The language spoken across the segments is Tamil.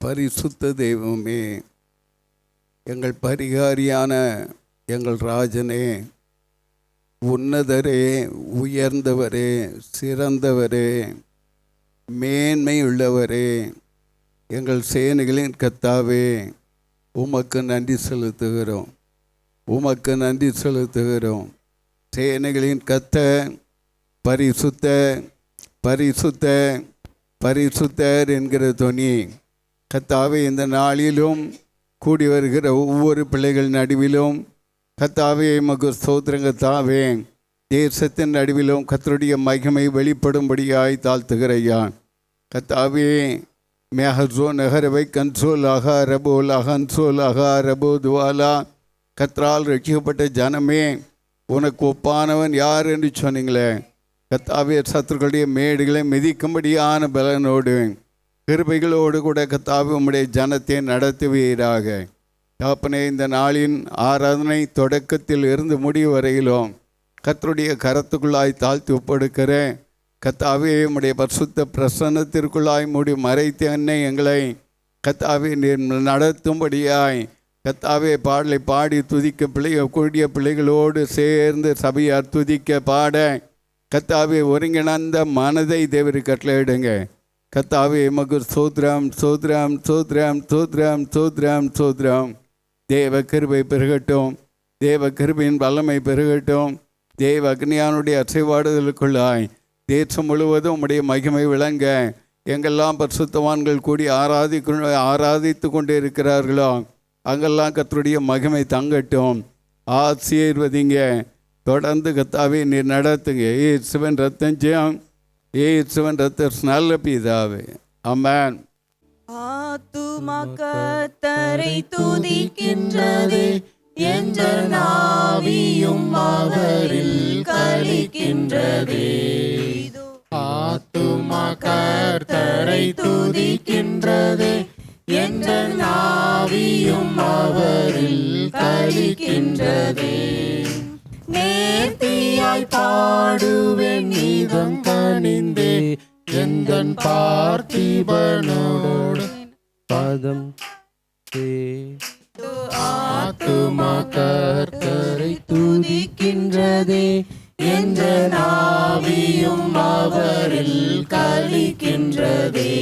பரிசுத்த தெய்வமே, எங்கள் பரிகாரியான எங்கள் ராஜனே, உன்னதரே, உயர்ந்தவரே, சிறந்தவரே, மேன்மை உள்ளவரே, எங்கள் சேனைகளின் கர்த்தாவே, உமக்கு நன்றி செலுத்துகிறோம். உமக்கு நன்றி செலுத்துகிறோம். சேனைகளின் கர்த்தர் பரிசுத்த பரிசுத்த பரிசுத்தர் என்கிற துணி கர்த்தாவே, இந்த நாளிலும் கூடி வருகிற ஒவ்வொரு பிள்ளைகள் நடுவிலும் கர்த்தாவே உமக்கு ஸ்தோத்திரம். கர்த்தாவே, தேசத்தின் நடுவிலும் கர்த்தருடைய மகிமை வெளிப்படும்படியாய் தாழ்த்துகிறையான். கர்த்தாவே, மேஹசோ நகரவை கன்சோலாக ரபோலாக அன்சோலாக ரபோ துவாலா. கர்த்தரால் ரட்சிக்கப்பட்ட ஜனமே, உனக்கு ஒப்பானவன் யார் என்று சொன்னீங்களே. கர்த்தாவே, சத்துருக்களுடைய மேடுகளை மிதிக்கும்படியான பலனோடு கிருபைகளோடு கூட கர்த்தாவே உம்முடைய ஜனத்தை நடத்துவீராக. தகப்பனே, இந்த நாளின் ஆராதனை தொடக்கத்தில் இருந்து முடிவு வரையிலும் கர்த்தருடைய கரத்துக்குள்ளாய் தாழ்த்தி ஒப்படுக்கிறேன். கர்த்தாவே, உம்முடைய பரிசுத்த பிரசன்னத்திற்குள்ளாய் மூடி மறைத்து என்னை எங்களை கர்த்தாவே நீர் நடத்தும்படியாய் கர்த்தாவே பாடலை பாடி துதிக்க கூடிய பிள்ளைகளோடு சேர்ந்து சபையார் துதிக்க பாட கர்த்தாவே ஒருங்கிணைந்த மனதை தேவரை கட்டளையிடுங்க. கர்த்தாவே, எமக்கு ஸ்தோத்திரம் ஸ்தோத்திரம் ஸ்தோத்திரம் ஸ்தோத்திரம் ஸ்தோத்திரம் ஸ்தோத்திரம். தேவ கிருபை பெருகட்டும், தேவ கிருபையின் வல்லமை பெருகட்டும். தேவ அக்னியானுடைய அசைவாடுதலுக்குள்ளாய் தேசம் முழுவதும் உம்முடைய மகிமை விளங்க எங்கெல்லாம் பரிசுத்தவான்கள் கூடி ஆராதித்து கொண்டு இருக்கிறார்களோ அங்கெல்லாம் கர்த்தருடைய மகிமை தங்கட்டும். ஆசீர்வதிங்க. தொடர்ந்து கர்த்தாவே நீர் நடத்துங்க. இயேசுவின் ரத்தம் ஜெயம், இயேசுவின் ரத்தம் நல்ல பிதாவே, ஆமென். ஆத்துமா கர்த்தரை துதிக்கின்றது, என்ற நாவியும் அவரில் களிக்கின்றது. ஆத்துமா கர்த்தரை துதிக்கின்றது, என்ற நாவியும் அவரில் களிக்கின்றது. நேர்த்தியாய் பாடுவேன் நீதம் கனிந்தே, எந்தன் பார்த்திபனோடு பதம். ஆத்துமா கர்த்தரை துதிக்கின்றதே, என்ற நாவியும் அவரில் களிக்கின்றதே.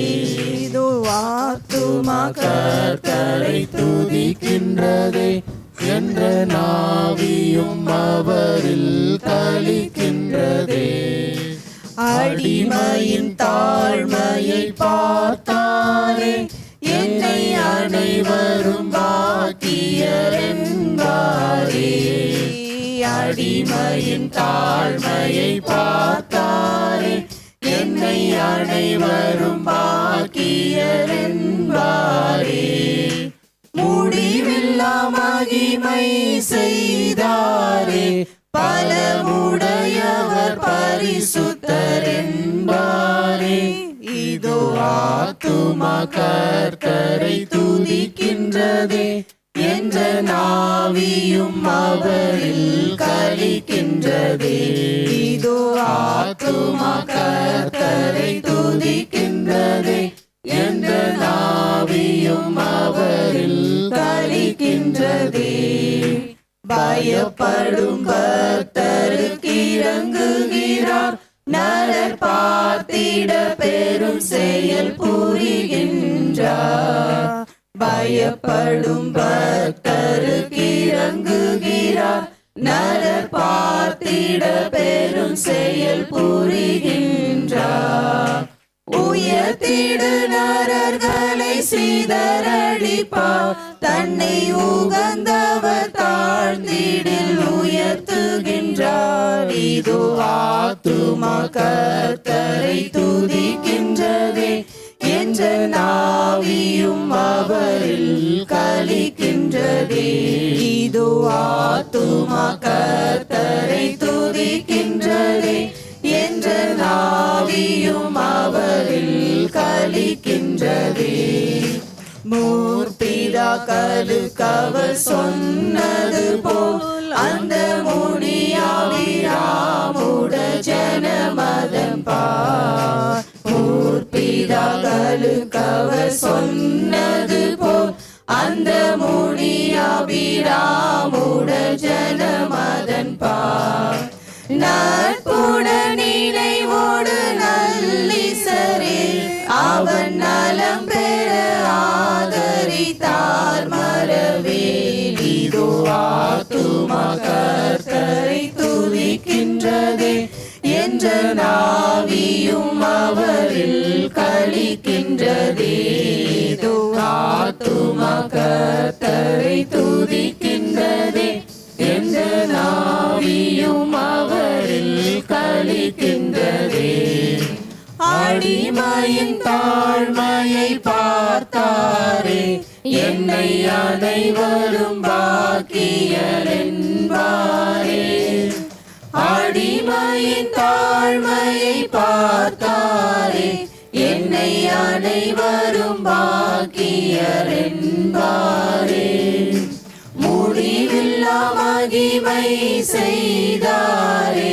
ஆத்துமா கர்த்தரை துதிக்கின்றதே, என்ற நாவியும் அவரில் களிக்கின்றதே. அடிமையின் தாழ்மையை பார்த்தாரே, என்னை அனைவரும் பாக்கியர் என்பாரே. அடிமையின் தாழ்மையை பார்த்தாரே, என்னை அனைவரும் பாக்கியர் என்பாரே. முடிவில்லா மகிமை செய்தாரே, பலமுடையவர் பரிசுத்தர் என்பாரே. இதோ ஆத்துமா கர்த்தரை துதிக்கின்றதே, என்ற நாவியும் அவரில் களிக்கின்றதே. இதோ ஆத்துமா கர்த்தரை துதிக்கின்றதே, என்ற நாவியும் அவரில் களிக்கின்றதே. பயப்படும் பக்தருக்கு இறங்குகிறார், நரர் பார்த்திட பெரும் செயல் புரிகின்றார். பயப்படும் பக்தருக்கு இறங்குகிறார், நரர் பார்த்திட பெரும் செயல் புரிகின்றார். உயர்த்திடு நரர்களை சிதறடிப்பார், தன்னை உகந்தவர் தாழ்ந்திடில் உயர்த்துகின்றார். இதோ ஆத்துமா கர்த்தரை துதிக்கின்றதே, என்ற நாவியும் அவரில் களிக்கின்றதே. இதோ ஆத்துமா கர்த்தரை துதிக்கின்றதே, என்ற நாவியும் அவரில் களிக்கின்றதே. மூர்பிதாக்களுக்கு அவர் சொன்னது போல் அந்த முனியாவிராமுட ஜனமதம் பார். மூர்பிதாக்கள் கழுகவர் சொன்னது போல் அந்த முனியாபிராமுட ஜனமதன் பார் நட்புடன் நினைவோடு நல்லிசரே அவன் நலம் பெற ஆதரித்தார் மரவேலிதோ ஆத்துமா கர்த்தரை துதிக்கின்றதே என்ற நாவியும் அவரில் களிக்கின்றதே ஆத்துமா கர்த்தரை துதிக்கின்றதே என்ற நாவியும் அவரில் களிக்கின்றதே அடிமையின் தாழ்மையை பார்த்தாரே என்னை அனைவரும் பாக்கியர் என்பாரே அடிமையின் தாழ்மையை பார்த்தாரே என்னை அனைவரும் பாக்கியர் என்பாரே முடிவில்லா மகிமை செய்தாரே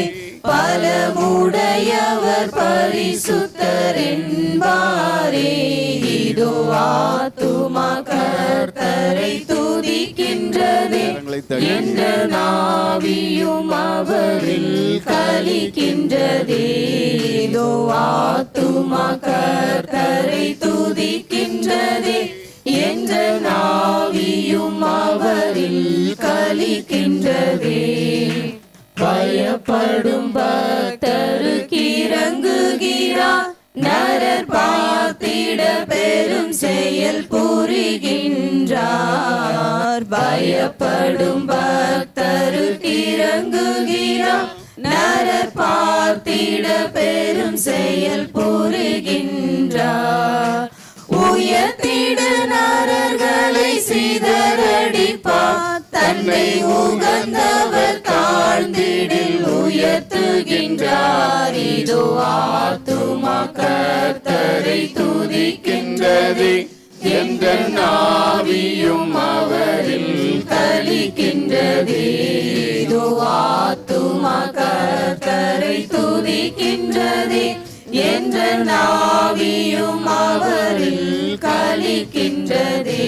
பலமுடையவர் பரிசுத்தர் என்பாரே இதோ ஆத்துமா கர்த்தரை துதிக்கின்றதே என்ற நாவியும் அவரில் களிக்கின்றதே இதோ ஆத்துமா கர்த்தரை துதிக்கின்றதே என்ற நாவியும் அவரில் களிக்கின்றதே பயப்படும் பக்தருக்கு இறங்குகிறார் நரர் பார்த்திட பெரும் செயல் புரிகின்றார் பயப்படும் பக்தருக்கு இறங்குகிறார் நரர் பார்த்திட பெரும் செயல் புரிகின்றார் உயர்த்திட நரர்களை சிதறடிப்பார் தன்னை உகந்தவர் தாழ்ந்திடில் உயர்த்துகின்றார் இதோ ஆத்துமா கர்த்தரை துதிக்கின்றதே என்ற நாவியும் அவரில் களிக்கின்றதே இதோ ஆத்துமா கர்த்தரை துதிக்கின்றதே என்ற நாவியும் அவரில் களிக்கின்றதே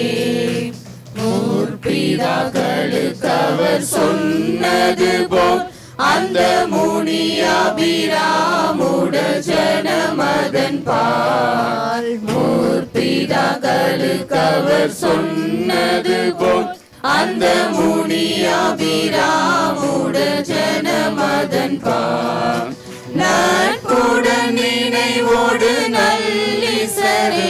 முற்பிதாக்களுக்கு அவர் சொன்னது போல் அந்த முனியாபிராமுட ஜனமதன் பால் முற்பிதாக்களுக்கு அவர் சொன்னது போல் அந்த முனியாபிராமுட ஜனமதன் பால் நட்புடன் நினைவோடு நல்லிசரே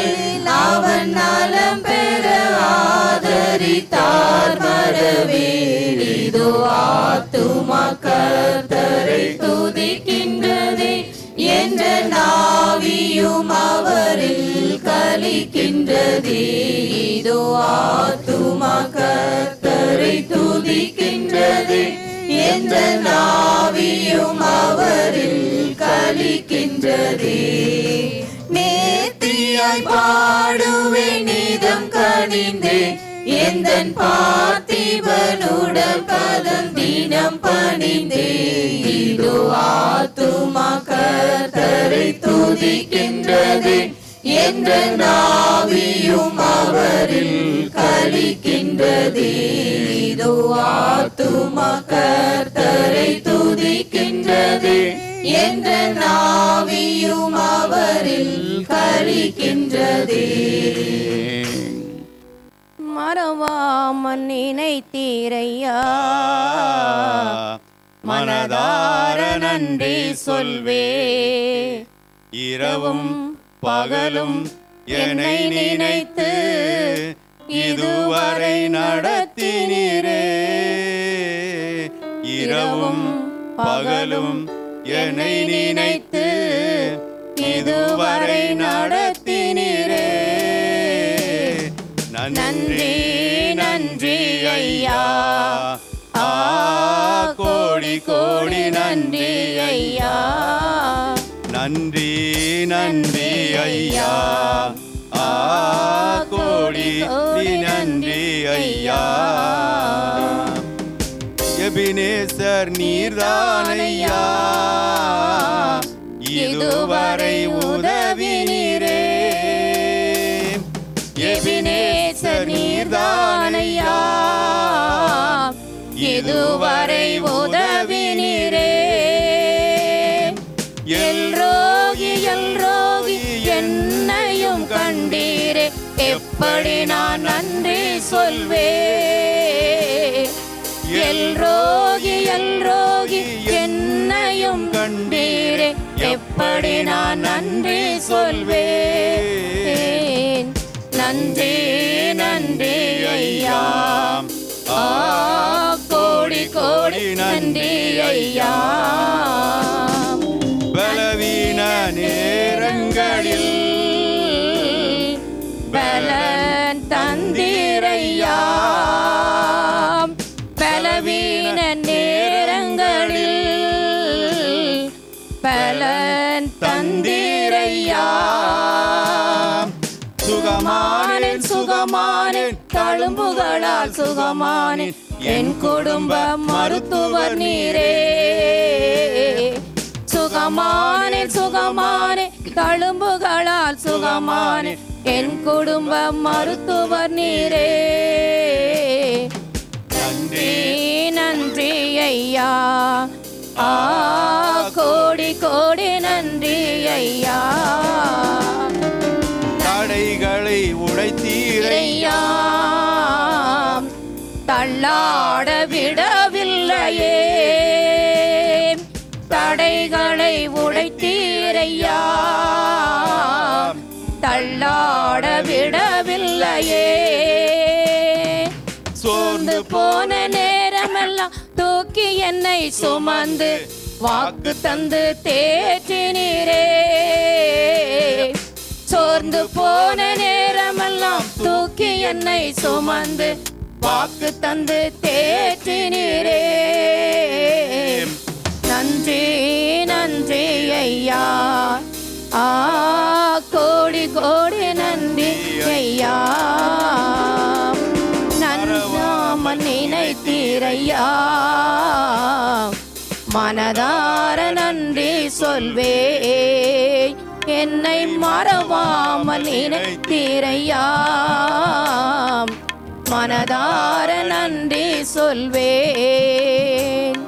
அவன் நலம் பெற ஆதரித்தார் மரவேலிதோ ஆத்துமா கர்த்தரை துதிக்கின்றதே என்ற நாவியும் அவரில் களிக்கின்றதே இதோ ஆத்துமா கர்த்தரை துதிக்கின்றதே என்ற நாவியும் அவரில் களிக்கின்றதே நேர்த்தியாய் பாடுவேன் நீதம் கனிந்தே எந்தன் பார்த்திபனுடன் பதம் தினம் பணிந்தே இதோ ஆத்துமா கர்த்தரை துதிக்கின்றதே என்ற நாவியும் அவரில் களிக்கின்றதே இதோ ஆத்துமா கர்த்தரை துதிக்கின்றதே என்ற நாவியும் அவரில் களிக்கின்றதே மறவாமல் நினைத்தீரையா மனதார நன்றி சொல்வே இரவும் பகலும் என்னை நினைத்து இதுவரை நடத்தினீரே இரவும் பகலும் என்னை நினைத்து இதுவரை நடத்தினீரே நன்றி நன்றி ஐயா ஆ கோடி கோடி நன்றி ஐயா நன்றி நன்றி ஐயா ஆ கோடி கோடி நன்றி ஐயா எபினேசர் நீர்தானையா இதுவரை உதவினீரே இதுவரை உதவினீரே. எல்ரோகி எல்ரோகி என்னையும் கண்டீரே, எப்படி நான் நன்றி சொல்வே. எல்ரோகி எல்ரோகி என்னையும் கண்டீரே, எப்படி நான் நன்றி சொல்வேன். நன்றி நன்றி ஐயா, கோடி கோடி நன்றி ஐயா. பலவீன நேரங்களில் பலன் தந்தீரையா, பலவீன நேரங்களில் பலன் தந்தீரையா. சுகமானேன் சுகமானேன் தழும்புகளால் சுகமானேன், என் குடும்ப மருத்துவர் நீரே. சுகமானேன் சுகமானேன் தழும்புகளால் சுகமானேன், என் குடும்ப மருத்துவர் நீரே. நன்றி நன்றி ஐயா, கோடி கோடி நன்றி ஐயா. தடைகளை உடைத்தீரையா, தள்ளாட விடவில்லையே. தடைகளை உடைத்தீரையா, தள்ளாட விடவில்லையே. சோர்ந்து போன நேரமெல்லாம் தூக்கி என்னை சுமந்து வாக்கு தந்து தேற்றினீரே. சோர்ந்து போன நேரமெல்லாம் தூக்கி என்னை சுமந்து வாக்கு தந்து தேற்றினீரே. நன்றி நன்றி ஐயா, கோடி கோடி நன்றி ஐயா. நன்றாமல் நினைத்தீரையா, மனதார நன்றி சொல்வே. என்னை மறவாமல் நினைத்தீரையா, மனதார நன்றி சொல்வேன்.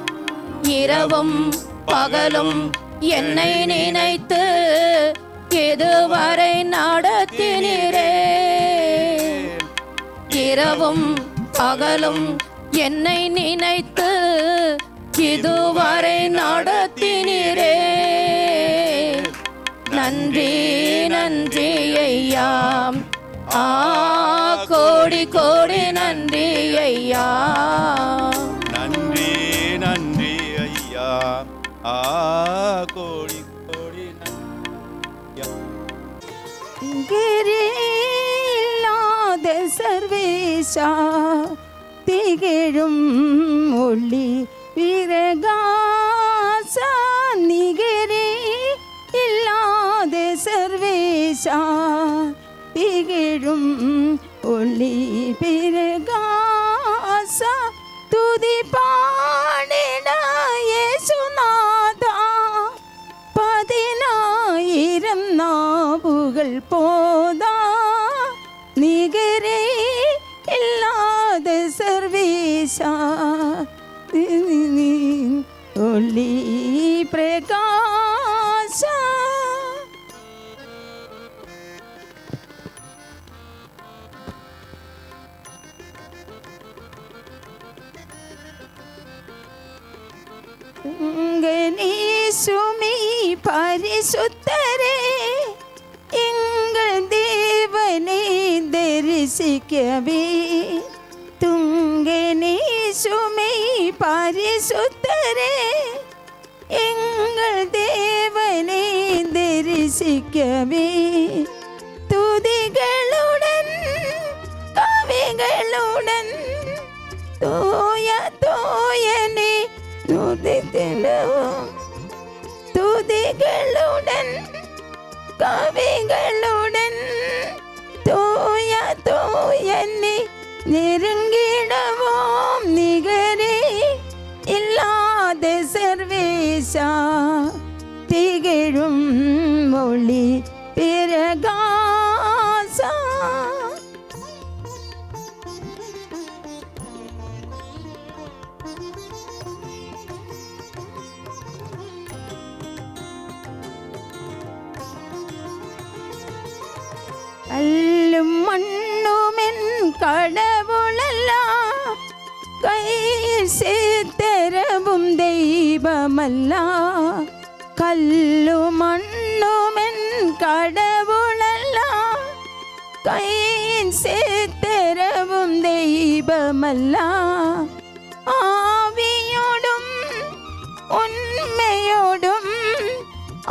இரவும் பகலும் என்னை நினைத்து இதுவரை நடத்தினீரே. இரவும் பகலும் என்னை நினைத்து இதுவரை நடத்தினீரே. நன்றி நன்றி ஐயா, கோடி கோடி நன்றி ஐயா. நன்றி நன்றி ஐயா, கோடி கோடி நன்றி. இல்லாத சர்வேஷா, திகழும் ஒளி பிரகாசா. நிகரே இல்லாத சர்வேஷா, திகழும் ஒளி பிரகாசா. துதி பாடிட இயேசுநாதா, 10,000 நாவுகள் போதா. நிகரே இல்லாத சர்வேஷா, ஒளி பிரகாசா. சுமி பரிசுத்தரே, எங்கள் தேவனை தரிசிக்கவே. துங்கனே சுமை பரிசுத்தரே, எங்கள் தேவனை தரிசிக்கவே. துதிகளுடன் கவிகளுடன் தோய தோயனே நுதித்திடுவோம். துதிகளுடன் கவிகளுடன் தோய தோயனே நெருங்கிடவோம். நிகரே இல்லாத சர்வேஷா, திகழும் ஒளி பிரகாசா. கல்லும் மண்ணுமென் கடவுளெல்லாம் கையில் சேர்த்தரவும் தெய்வமல்லா. கல்லும் மண்ணுமென் கடவுளெல்லாம் கையில் சேர்த்தரவும் தெய்வமல்லா. ஆவியோடும் உண்மையோடும்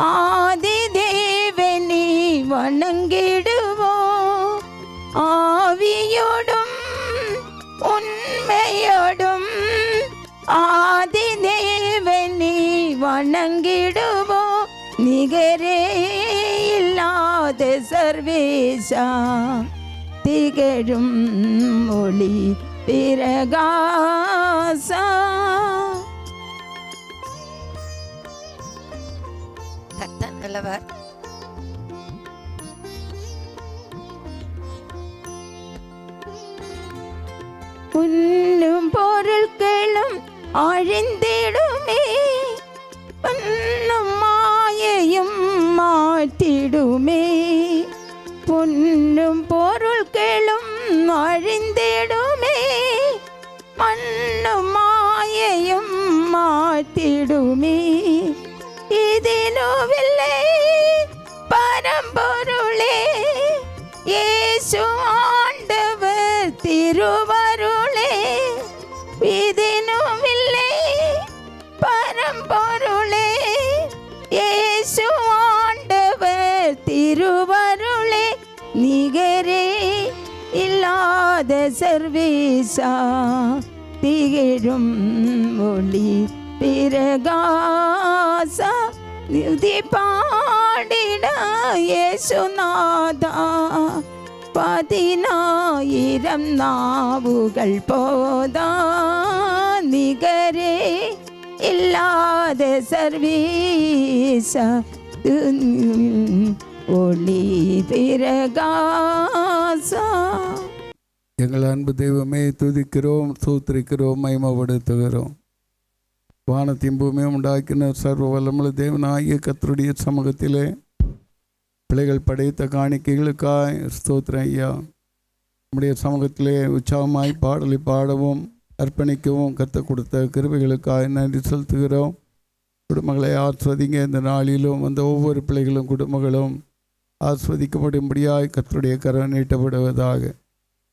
ஆதி தேவனை வணங்கிடுவோம். ஆவியோடும் உண்மையோடும் ஆதி தேவனை வணங்கிடுவோம். நிகரே இல்லாத சர்வேசா திகழும் ஒளி பிரகாசா. கர்த்தர் நல்லவர். உண்ணும் பொருட்களும் அழிந்திடுமே, பொன்னும் மாயையும் மாற்றிடுமே. பொன்னும் பொருட்களும் அழிந்திடுமே, மண்ணும் மாயையும் மாற்றிடுமே. இதிலுமில்லை பரம்பொருளே இயேசு ஆண்டவர் திருவருளே. இதிலுமில்லை பரம்பொருளே இயேசு ஆண்டவர் திருவருளே. நிகரே இல்லாத சர்வேசா திகழும் ஒளி பிரகாசா. நிதி பாடிட இயேசுநாதா 10,000 நாவுகள் போதா. நிகரே இல்லாத சர்வேசா ஒளி பிரகாசா. எங்கள் அன்பு தெய்வமே, துதிக்கிறோம், ஸ்தோத்திரிக்கிறோம், மகிமைப்படுத்துகிறோம். வானத்தையும் பூமியும் உண்டாக்கின சர்வ வல்லமுள்ள தேவனாகிய கர்த்தருடைய சமூகத்திலே பிள்ளைகள் படைத்த காணிக்கைகளுக்காய் ஸ்தோத்திரம் ஐயா. நம்முடைய சமூகத்திலே உற்சாகமாய் பாடலை பாடவும் அர்ப்பணிக்கவும் கற்றுக் கொடுத்த கிருபைகளுக்காய் நன்றி செலுத்துகிறோம். குடும்பங்களை ஆஸ்வதிங்க. இந்த நாளிலும் அந்த ஒவ்வொரு பிள்ளைகளும் குடும்பங்களும் ஆஸ்வதிக்கப்படும்படியாய் கர்த்தருடைய கரம் நீட்டப்படுவதாக.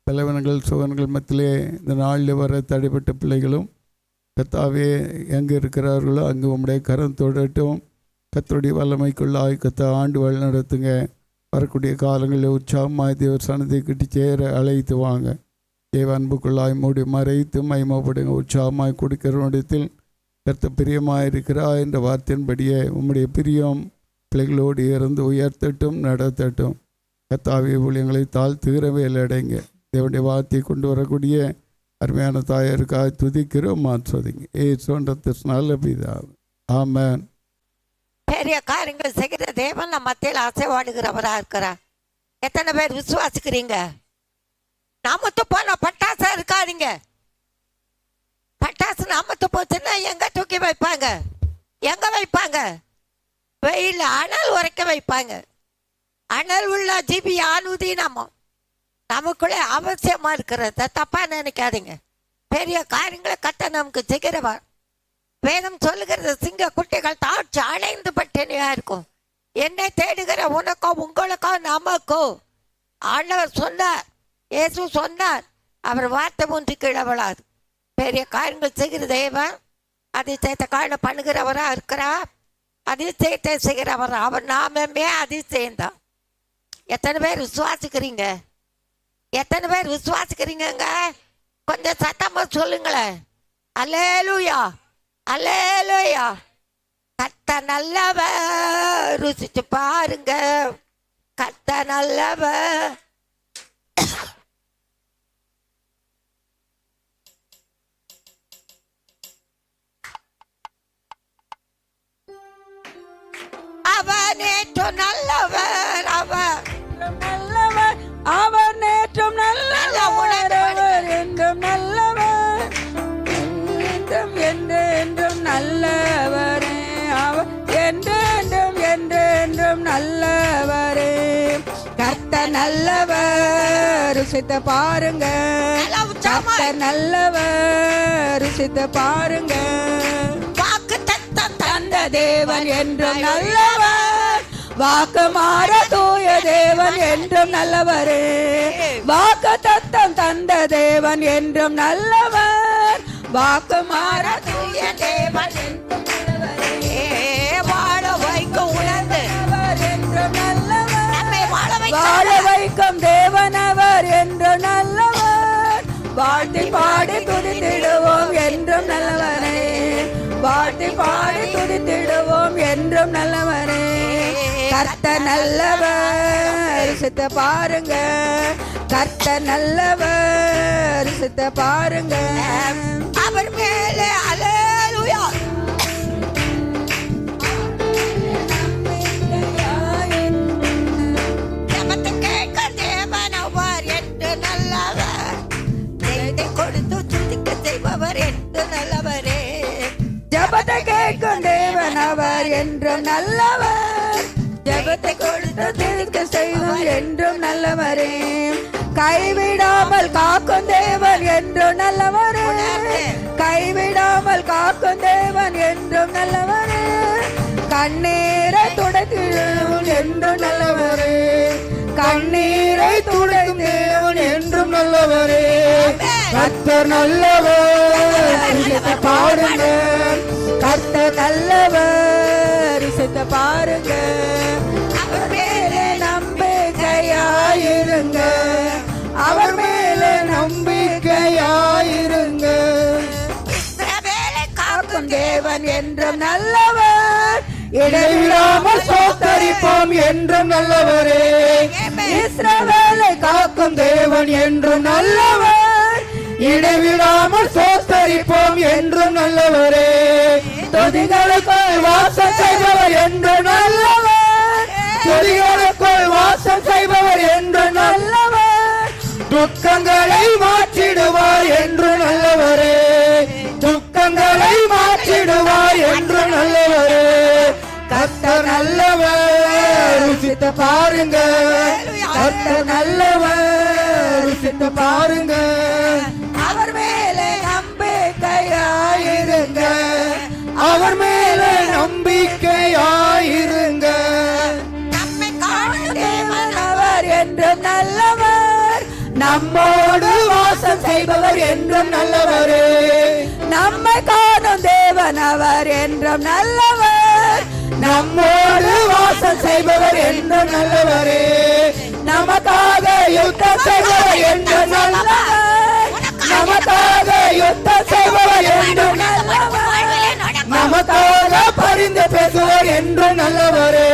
பலவீனங்கள் சுகங்கள் மத்தியிலே இந்த நாளில் வர தடைப்பட்ட பிள்ளைகளும் கர்த்தாவே எங்கே இருக்கிறார்களோ அங்கே உம்முடைய கரம் தொடரட்டும். கர்த்தருடைய வல்லமைக்குள்ளாய் கர்த்தா ஆண்டு வழி நடத்துங்க. வரக்கூடிய காலங்களில் உற்சாகமாய் தேவ சன்னதியை கிட்டி சேர அழைத்து வாங்க. தேவ அன்புக்குள்ளாய் மூடி மறைத்து மகிமைப்படுங்க. உற்சாகமாய் கொடுக்கிறவனிடத்தில் கர்த்தர் பிரியமாக இருக்கிறா என்ற வார்த்தையின்படியே உம்முடைய பிரியம் பிள்ளைகளோடு இருந்து உயர்த்தட்டும், நடத்தட்டும். கர்த்தாவே ஊழியங்களை தாழ்த்துகிற வேலையடைங்க. தேவனுடைய வார்த்தையை கொண்டு வரக்கூடிய அருமையான தாயாருக்காக துதிக்கிறோம், ஆஸ்வதிங்க. ஏசுன்ற நல்ல பிதாவே, ஆமென். பெரிய காரியங்கள் செய்கிற தேவன் நம்ம மத்தியில் அசைவாடுகிறவரா இருக்கிறார். எத்தனை பேர் விசுவாசிக்கிறீங்க? நாமத்து போன பட்டாசா இருக்காதீங்க. பட்டாசு நாமத்து போச்சுன்னா எங்க தூக்கி வைப்பாங்க? எங்க வைப்பாங்க? வெயில் அனல் உரைக்க வைப்பாங்க. அனல் உள்ள ஜிபி ஆளுதி நமக்குள்ளே அவசியமா இருக்கிறத தப்பா நினைக்காதீங்க. பெரிய காரியங்களை கத்த நமக்கு செய்கிறவர். வேதம் சொல்லுகிறது, சிங்க குட்டிகள் தாழ்ச்சி அடைந்து பட்டினியா இருக்கும். என்னை தேடுகிற உனக்கோ உங்களுக்கோ நமக்கோ ஆண்டவர் சொன்னார், இயேசு சொன்னார், அவர் வார்த்தை ஒன்று கீழவளாது. பெரிய காரியங்கள் செய்கிற தேவன் அதிசயத்தை காண பண்ணுகிறவரா இருக்கிறார். அதிசயத்தை செய்கிறவர் அவர் நாமமே அதிசயம்தான். எத்தனை பேர் விசுவாசிக்கிறீங்க? எத்தனை பேர் விசுவாசிக்கிறீங்க? கொஞ்சம் சத்தமா சொல்லுங்களேன். அல்லேலூயா, அல்லேலூயா. கர்த்தர் நல்லவர், ருசிச்சு பாருங்க. கர்த்தர் நல்லவர். அவர் நேற்று நல்லவர், அவர் நல்லவர், அவர் நேற்றும் நல்லவர், அவர் என்றும் நல்லவர். என்றும் என்றென்றும் நல்லவரே. அவர் என்றென்றும் என்றென்றும் நல்லவரே. கர்த்தர் நல்லவர், ருசித்து பாருங்க. கர்த்தர் நல்லவர், ருசித்து பாருங்க. வாக்கு தத்தம் தந்த தேவன் என்றும் நல்லவர், வாக்கு மாற தூய தேவன் என்றும் நல்லவரே. வாக்கு தத்தம் தந்த தேவன் என்றும் நல்லவர், வாக்கு மாற தூய தேவன் என்றும் நல்லவரே. வாழ வைக்கும் உணர்ந்து என்றும் நல்லவர், நம்மை வாழ வைக்கும் தேவன் அவர் என்றும் நல்லவர். வாழ்த்தி பாடி துதித்திடுவோம் என்றும் நல்லவரே. வாழ்த்தி பாடி துதித்திடுவோம் என்றும் நல்லவரே. கர்த்தர் நல்லவர், ருசித்து பாருங்க. கர்த்தர் நல்லவர், ருசித்து பாருங்க. அவர் மேலே அல்லேலூயா. ஜெபத்தை கேட்க தேவன் அவர் என்று நல்லவர், தேவனை கொடுத்து துதிக்க செய்பவர் என்று நல்லவரே. ஜெபத்தை கேட்கும் தேவன் அவர் என்றும் நல்லவர், ஜெபத்தை கொடுத்து தீர்க்க செய்வோம் என்றும் நல்லவரே. கைவிடாமல் காக்கும் தேவன் என்றும் நல்லவரே. கைவிடாமல் காக்கும் தேவன் என்றும் நல்லவரே. கண்ணீரை துடைத்திடுவோம் என்றும் நல்லவரே. கண்ணீரை துடைக்கும் தேவன் என்றும் நல்லவரே. கர்த்தர் நல்லவர், பாருங்க. கர்த்தர் நல்லவர், ருசித்து பாருங்க. அவர் மேலே நம்பிக்கையாயிருங்க. அவர் மேலே நம்பிக்கையாயிருங்க. இஸ்ரவேலை காக்கும் தேவன் என்றும் நல்லவர், இடைவிடாமல் சோத்தரிப்போம் என்றும் நல்லவரே. இஸ்ரவேலை காக்கும் தேவன் என்றும் நல்லவர், இடைவிடாமல் சோத்தரிப்போம் என்றும் நல்லவரே. துதிகளுக்குள் வாசம் செய்பவர் என்றும் நல்லவர், துதிகளுக்குள் வாசம் செய்பவர் என்றும் நல்லவர். துக்கங்களை மாற்றிடுவார் என்று நல்லவரே. துக்கங்களை மாற்றிடுவார் என்று நல்லவரே. கர்த்தர் நல்லவர், ருசித்து பாருங்க. கர்த்தர் நல்லவர், ருசித்து பாருங்க. அவர் மேலே நம்பிக்கையாயிருங்க. அவர் மேலே நம்பிக்கையாயிருங்க. நம்மை காணும் தேவன் அவர் என்றும் நல்லவர், நம்மோடு வாசம் செய்பவர் என்றும் நல்லவரே. நம்மை காணும் தேவன் அவர் என்றும் நல்லவர், நம்மோடு வாசம் செய்பவர் என்றும் நல்லவரே. நமக்காக யுத்தம் செய்பவர் என்றும் நல்லவர், நமக்காக யுத்தம் செய்பவர் என்றும் நல்லவர். நமக்காக பரிந்து பேசுவார் என்றும் நல்லவரே.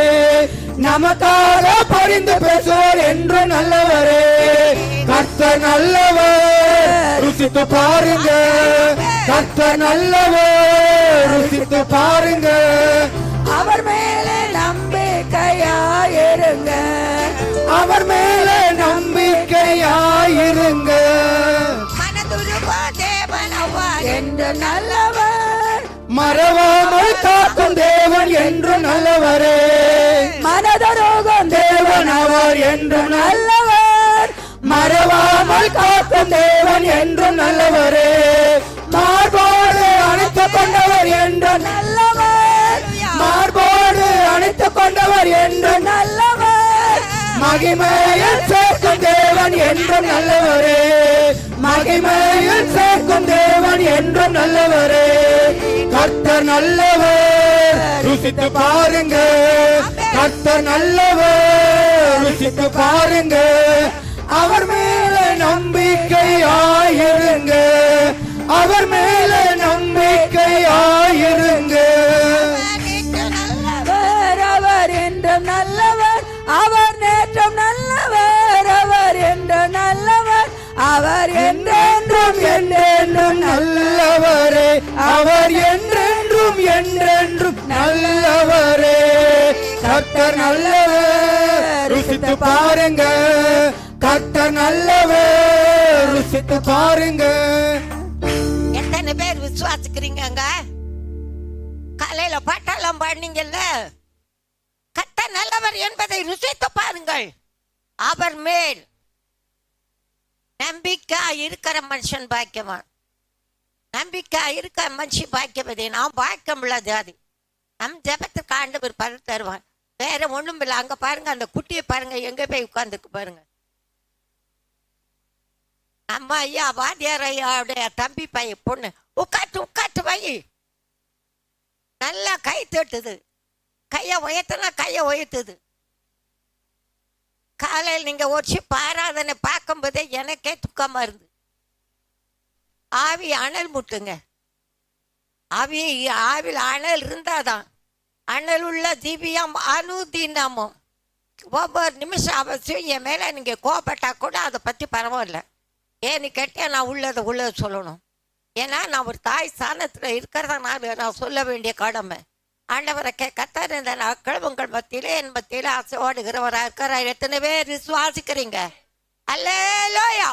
நமக்காக பரிந்து பேசுவார் என்றும் நல்லவரே. கர்த்தர் நல்லவர், ருசித்து பாருங்க. கர்த்தர் நல்லவர், ருசித்து பாருங்க. அவர் மேலே நம்பிக்கையாயிருங்க. அவர் மேலே நம்பிக்கையாயிருங்க. மனதுருகோ தேவன் அவர் என்று நல்லவர், மறவாமல் காக்கும் தேவன் என்று நல்லவரே. மனதரோகம் தேவன் அவர் என்று நல்லவர், மறவாமல் காக்கும் தேவன் என்று நல்லவரே. மார்போடு அணைத்துக் கொண்டவர் என்று நல்லவர், மார்போடு அணைத்துக் கொண்டவர் என்று நல்லவர். மகிமையில் சேர்க்கும் தேவன் என்றும் நல்லவரே. மகிமையில் சேர்க்கும் தேவன் என்றும் நல்லவரே. கர்த்தர் நல்லவர், ருசித்து பாருங்க. கர்த்தர் நல்லவர், ருசித்து பாருங்க. அவர் மேலே நம்பிக்கையாயிருங்க. அவர் மேலே நம்பிக்கையாயிருங்க. நல்லவர் அவர் என்றும் நல்லவர், அவர் நேற்றும் நல்லவர், அவர் என்றும் நல்லவர், அவர் என்றென்றும் என்றென்றும் நல்லவரே. அவர் என்றென்றும் என்றென்றும் நல்லவரே. கர்த்தர் நல்லவர், ருசித்து பாருங்க. கர்த்தர் நல்லவர், ருசித்து பாருங்க. எத்தனை பேர் விசுவாச விசுவாசிக்கிறீங்க? காலையில பாட்டெல்லாம் பாடினீங்கல்ல, கர்த்தர் நல்லவர் என்பதை ருசித்து பாருங்கள். அவர் மேல் நம்பிக்கை இருக்கிற மனுஷன் பாக்கியவான். நம்பிக்கை இருக்கிற மனுஷன் பாக்கியவதே. நான் பாக்கியம் உள்ளது. அது நம் ஜெபத்துக்கு ஆண்டவர் பலன் தருவான். வேற ஒண்ணும் இல்லை. அங்க பாருங்க, அந்த குட்டியை பாருங்க, எங்க போய் உட்கார்ந்துக்கு பாருங்க. அம்மா ஐயா வாத்தியார் ஐயாவுடைய தம்பி பையன் பொண்ணு உட்காட்டு வை. நல்லா கை தட்டுது. கையை உயர்த்தினா கையை உயர்த்துது. காலையில் நீங்க ஒரு ஆராதனை பார்க்கும்போதே எனக்கே துக்கமா இருந்து. ஆவி அனல் முட்டுங்க. ஆவில் அனல் இருந்தாதான் அனல் உள்ள திவ்யம் அனுதினமும் ஒவ்வொரு நிமிஷம் அவசியம். என் மேல நீங்க கோபப்பட்டா கூட அதை பத்தி பரவாயில்ல. ஏன்னு கேட்டா நான் உள்ளதை சொல்லணும். ஏன்னா நான் ஒரு தாய் ஸ்தானத்துல இருக்கிறதுனால நான் சொல்ல வேண்டிய கடமை. ஆண்டவரை கர்த்தர் இந்த நாட்கள் உங்கள் மத்தியில என் மத்தியில ஆசைப்படுகிறவராக இருக்கிறார். எத்தனை பேர் விசுவாசிக்கிறீங்க? அல்லேலூயா,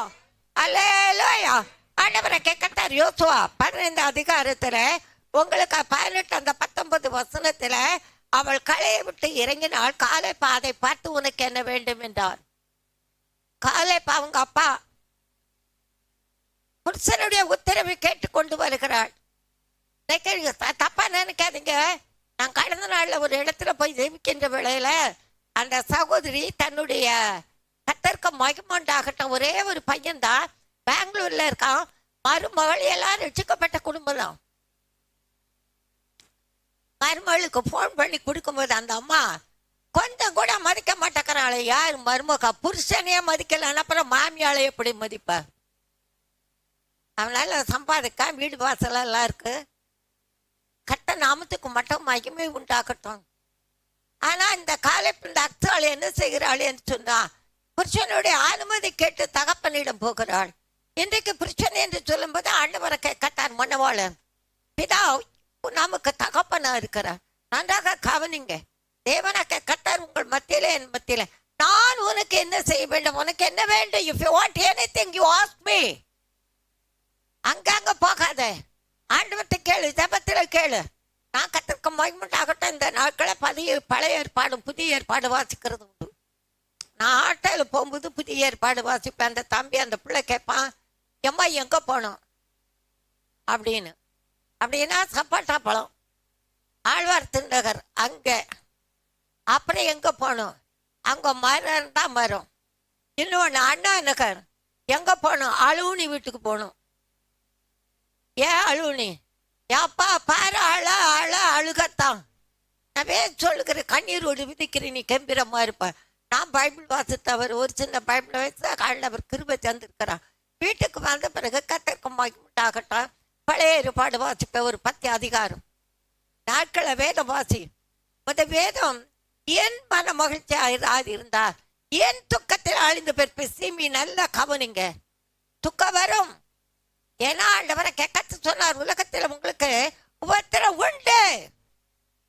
அல்லேலூயா. ஆண்டவரை கர்த்தர் யோசுவா 15 அதிகாரத்துல உங்களுக்கு 18 அந்த 19 வசனத்துல அவள் களையை விட்டு இறங்கினால் காலை பாதை பார்த்து உனக்கு என்ன வேண்டும் என்றார். காலை அவங்க அப்பா புருஷனுடைய உத்தரவை கேட்டுக்கொண்டு வருகிறாள். தப்பா நினைக்காதீங்க. நான் கடந்த நாள்ல ஒரு இடத்துல போய் ஜெபிக்கின்ற வேளையில அந்த சகோதரி தன்னுடைய கர்த்தருக்கு மகிமைண்டாகட்டும், ஒரே ஒரு பையன் தான் பெங்களூர்ல இருக்கான். மருமகள் எல்லாரும் ரட்சிக்கப்பட்ட குடும்பம் தான். மருமகளுக்கு போன் பண்ணி கொடுக்கும்போது அந்த அம்மா கொஞ்சம் கூட மதிக்க மாட்டேங்கிறாள். யார் மருமகா? புருஷனையே மதிக்கலன்னா அப்புறம் மாமியாளை எப்படி மதிப்பா? அவனால சம்பாதிக்கா, வீடு வாசல் எல்லாம் இருக்கு. கட்ட நாமத்துக்கு மட்டும் மகிமை உண்டாகட்டும். ஆனா இந்த காலை இந்த அக்தாள் என்ன செய்கிறாள் என்று சொன்னா, புருஷனுடைய அனுமதி கேட்டு தகப்பனிடம் போகிறாள். இன்றைக்கு புருஷன் என்று சொல்லும் போது ஆண்டவரை கட்டார் மணவாளன் பிதா நமக்கு தகப்பனா இருக்கிறார். நன்றாக கவனிங்க. தேவனாக்க கட்டார் உங்கள் மத்தியில என் மத்தியில. நான் உனக்கு என்ன செய்ய வேண்டும்? உனக்கு என்ன வேண்டும்? If you want anything you ask me. அங்கங்க போகாத. ஆண்டவர்கிட்ட கேளு, ஜெபத்துல கேளு. நான் கத்திருக்க மகிமைண்டாகட்டும். இந்த நாட்களை பழைய ஏற்பாடும் புதிய ஏற்பாடு வாசிக்கிறது உண்டு. நான் ஆட்டையில் போகும்போது புதிய ஏற்பாடு வாசிப்பேன். அந்த தம்பி அந்த பிள்ளை கேட்பான், எம்மா எங்க போனோம் அப்படின்னு. அப்படின்னா சப்பாட்டா பழம் ஆழ்வார் திருநகர் அங்க. அப்புறம் எங்க போனோம்? அங்க மரம் தான் மரம். இன்னொன்னு அண்ணா நகர். எங்க போனோம்? அழுவுனி வீட்டுக்கு போனோம். ஏன் அழுவுனி? ஏப்பா பாரு அழுகத்தான். நான் சொல்லுகிறேன், கண்ணீர் ஒடி விதிக்கிறேன், நீ கம்பீரமா இருப்ப. நான் பைபிள் வாசித்தவர் ஒரு சின்ன பைபிள் வச்சு ஆண்டவர் கிருபை தந்திருக்கிறான். வீட்டுக்கு வந்த பிறகு கர்த்தருக்கு மகிமைண்டாகட்டும் பழைய ஏற்பாடு வாசிப்பேன். ஒரு 10 அதிகாரம் நாட்களை வேதம் வாசி. அந்த வேதம் என் மன மகிழ்ச்சியாக இருந்தார் என் துக்கத்தில் அழிந்து பெற்று சீமி நல்லா கவனிங்க. துக்கம் வரும். ஏன்னா ஆண்டவரை கேட்க சொன்னார், உலகத்தில் உங்களுக்கு உபத்திரம் உண்டு,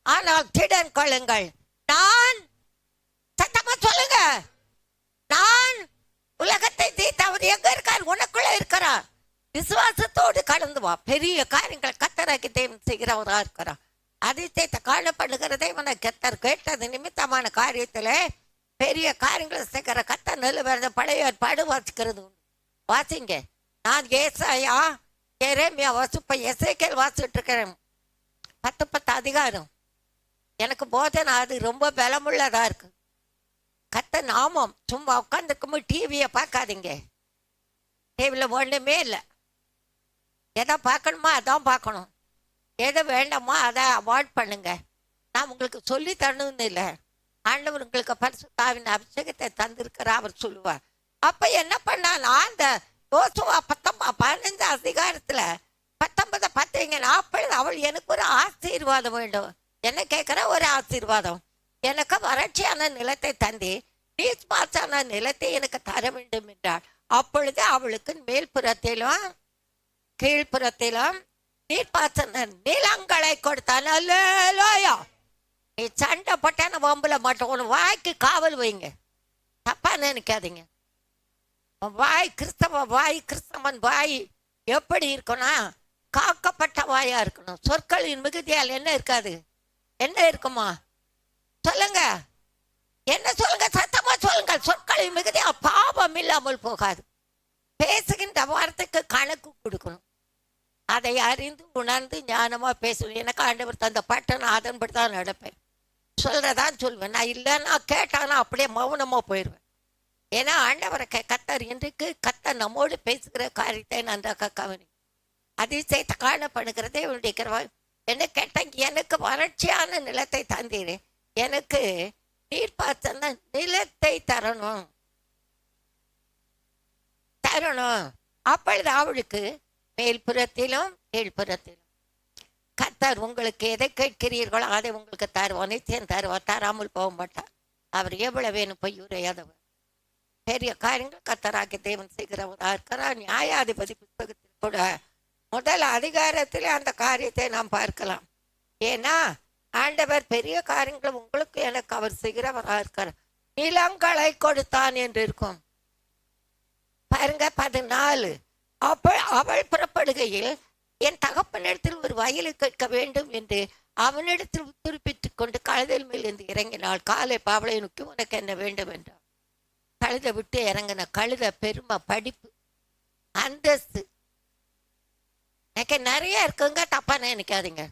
ஆனால் திடன் கொள்ளுங்கள். நான் சத்தமா சொல்லுங்க, நான் உலகத்தை தீர்த்து அவர் எங்க இருக்கார்? உனக்குள்ள இருக்கிறார். விசுவாசத்தோடு கடந்து வா. பெரிய காரியங்கள் கர்த்தராகி தேவன் செய்கிறவரா இருக்கிறார். அதிசயத்தை காணப்படுகிற தேவனை கர்த்தர் கேட்டது நிமித்தமான காரியத்துல பெரிய காரியங்களை செய்கிற கர்த்தர் நல்ல பழைய ஏற்பாடு வாசிக்கிறது வாசிங்க. நான் ஏசாயா எரேமியா வாசிப்ப எசேக்கியேல் வாசிட்டு இருக்கிறேன். 10 அதிகாரம். எனக்கு போதனை அது ரொம்ப பலமுள்ளதா இருக்கு. கர்த்தர் நாமம். சும்மா உட்காந்துருக்கும்போது டிவியை பார்க்காதீங்க. டிவியில் ஒன்றுமே இல்லை. எதை பார்க்கணுமோ அதான் பார்க்கணும். எதை வேண்டாமோ அதை அவாய்ட் பண்ணுங்க. நான் உங்களுக்கு சொல்லி தரணும்னு இல்லை. ஆண்டவர் உங்களுக்கு பரிசுத்தாவின் அபிஷேகத்தை தந்திருக்கிறா அவர் சொல்லுவார். அப்ப என்ன பண்ணான்? அந்த யோசுவா 15 அதிகாரத்துல 19 பார்த்தீங்கன்னா, அப்பொழுது அவள் எனக்கு ஒரு ஆசீர்வாதம் வேண்டும். என்ன கேட்கிற? ஒரு ஆசீர்வாதம். எனக்கு வறட்சியான நிலத்தை தந்தி நீர்ப்பாய்ச்சான நிலத்தை எனக்கு தர வேண்டும் என்றாள். அப்பொழுது அவளுக்கு மேல்புறத்திலும் கீழ்ப்புறத்திலும் நீர்ப்பாய்ச்சன நிலங்களை கொடுத்தான். அல்லேலூயா. நீ சண்டை போட்டான வம்புல மாட்டோம். உன் வாய்க்கு காவல் வைங்க. தப்பா நினைக்காதீங்க. வாய் கிறிஸ்தவன் வாய் எப்படி இருக்குன்னா, காக்கப்பட்ட வாயா இருக்கணும். சொற்களின் மிகுதியால் என்ன இருக்காது? என்ன இருக்குமா? சொல்லுங்க, என்ன சொல்லுங்க, சத்தமா சொல்லுங்க. சொற்களின் மிகுதியால் பாவம் இல்லாமல் போகாது. பேசுகின்ற வார்த்தைக்கு கணக்கு கொடுக்கணும். அதை அறிந்து உணர்ந்து ஞானமா பேசணும். எனக்கு ஆண்டவர் தந்த பாட்டை நான் அதன்படி தான் நடப்பேன். சொல்றதான் சொல்வேன். நான் இல்லைன்னா கேட்டானா அப்படியே மௌனமா போயிடுவேன். ஏன்னா ஆண்டவரை கத்தர் இன்றைக்கு கத்தர் நம்மோடு பேசுகிற காரியத்தை நன்றாக கவனி. அதிசயத்தை காணப்படுகிறதே உண்டிக்கிறவா. என்ன கேட்டாங்க, எனக்கு வறட்சியான நிலத்தை தந்தீரே, எனக்கு நீர்ப்பாய்ச்சல் நிலத்தை தரணும். அப்பொழுது அவளுக்கு மேல்புறத்திலும் கீழ்ப்புறத்திலும் கர்த்தர் உங்களுக்கு எதை கேட்கிறீர்களோ அதை உங்களுக்கு தருவார். நிச்சயம் தருவார், தராமல் போக மாட்டார். அவர் எவ்வளவு வேணும் பொய் உரையாதவர். பெரிய காரியங்கள் கர்த்தராகிய தேவன் செய்கிறவராக இருக்கிறார். நியாயாதிபதி புத்தகத்தில் கூட முதல் அதிகாரத்திலே அந்த காரியத்தை நாம் பார்க்கலாம். ஏன்னா ஆண்டவர் பெரிய காரியங்கள் உங்களுக்கு எனக்கு அவர் செய்கிறவராக இருக்கிறார். நிலங்களை கொடுத்தான் என்று இருக்கும் பாருங்க. 14 அவள் புறப்படுகையில் என் தகப்பனிடத்தில் ஒரு வயலை கேட்க வேண்டும் என்று அவனிடத்தில் உத்தரப்பிட்டுக் கொண்டு கழுதையில் மேல் இருந்து இறங்கினாள். காலை பாவலை நோக்கி உனக்கு என்ன வேண்டும் என்றார். கழுதை விட்டு இறங்கின. கழுதை பெருமை, படிப்பு, அந்தஸ்து எனக்கு நிறைய இருக்குங்க. தப்பா நினைக்காதீங்க.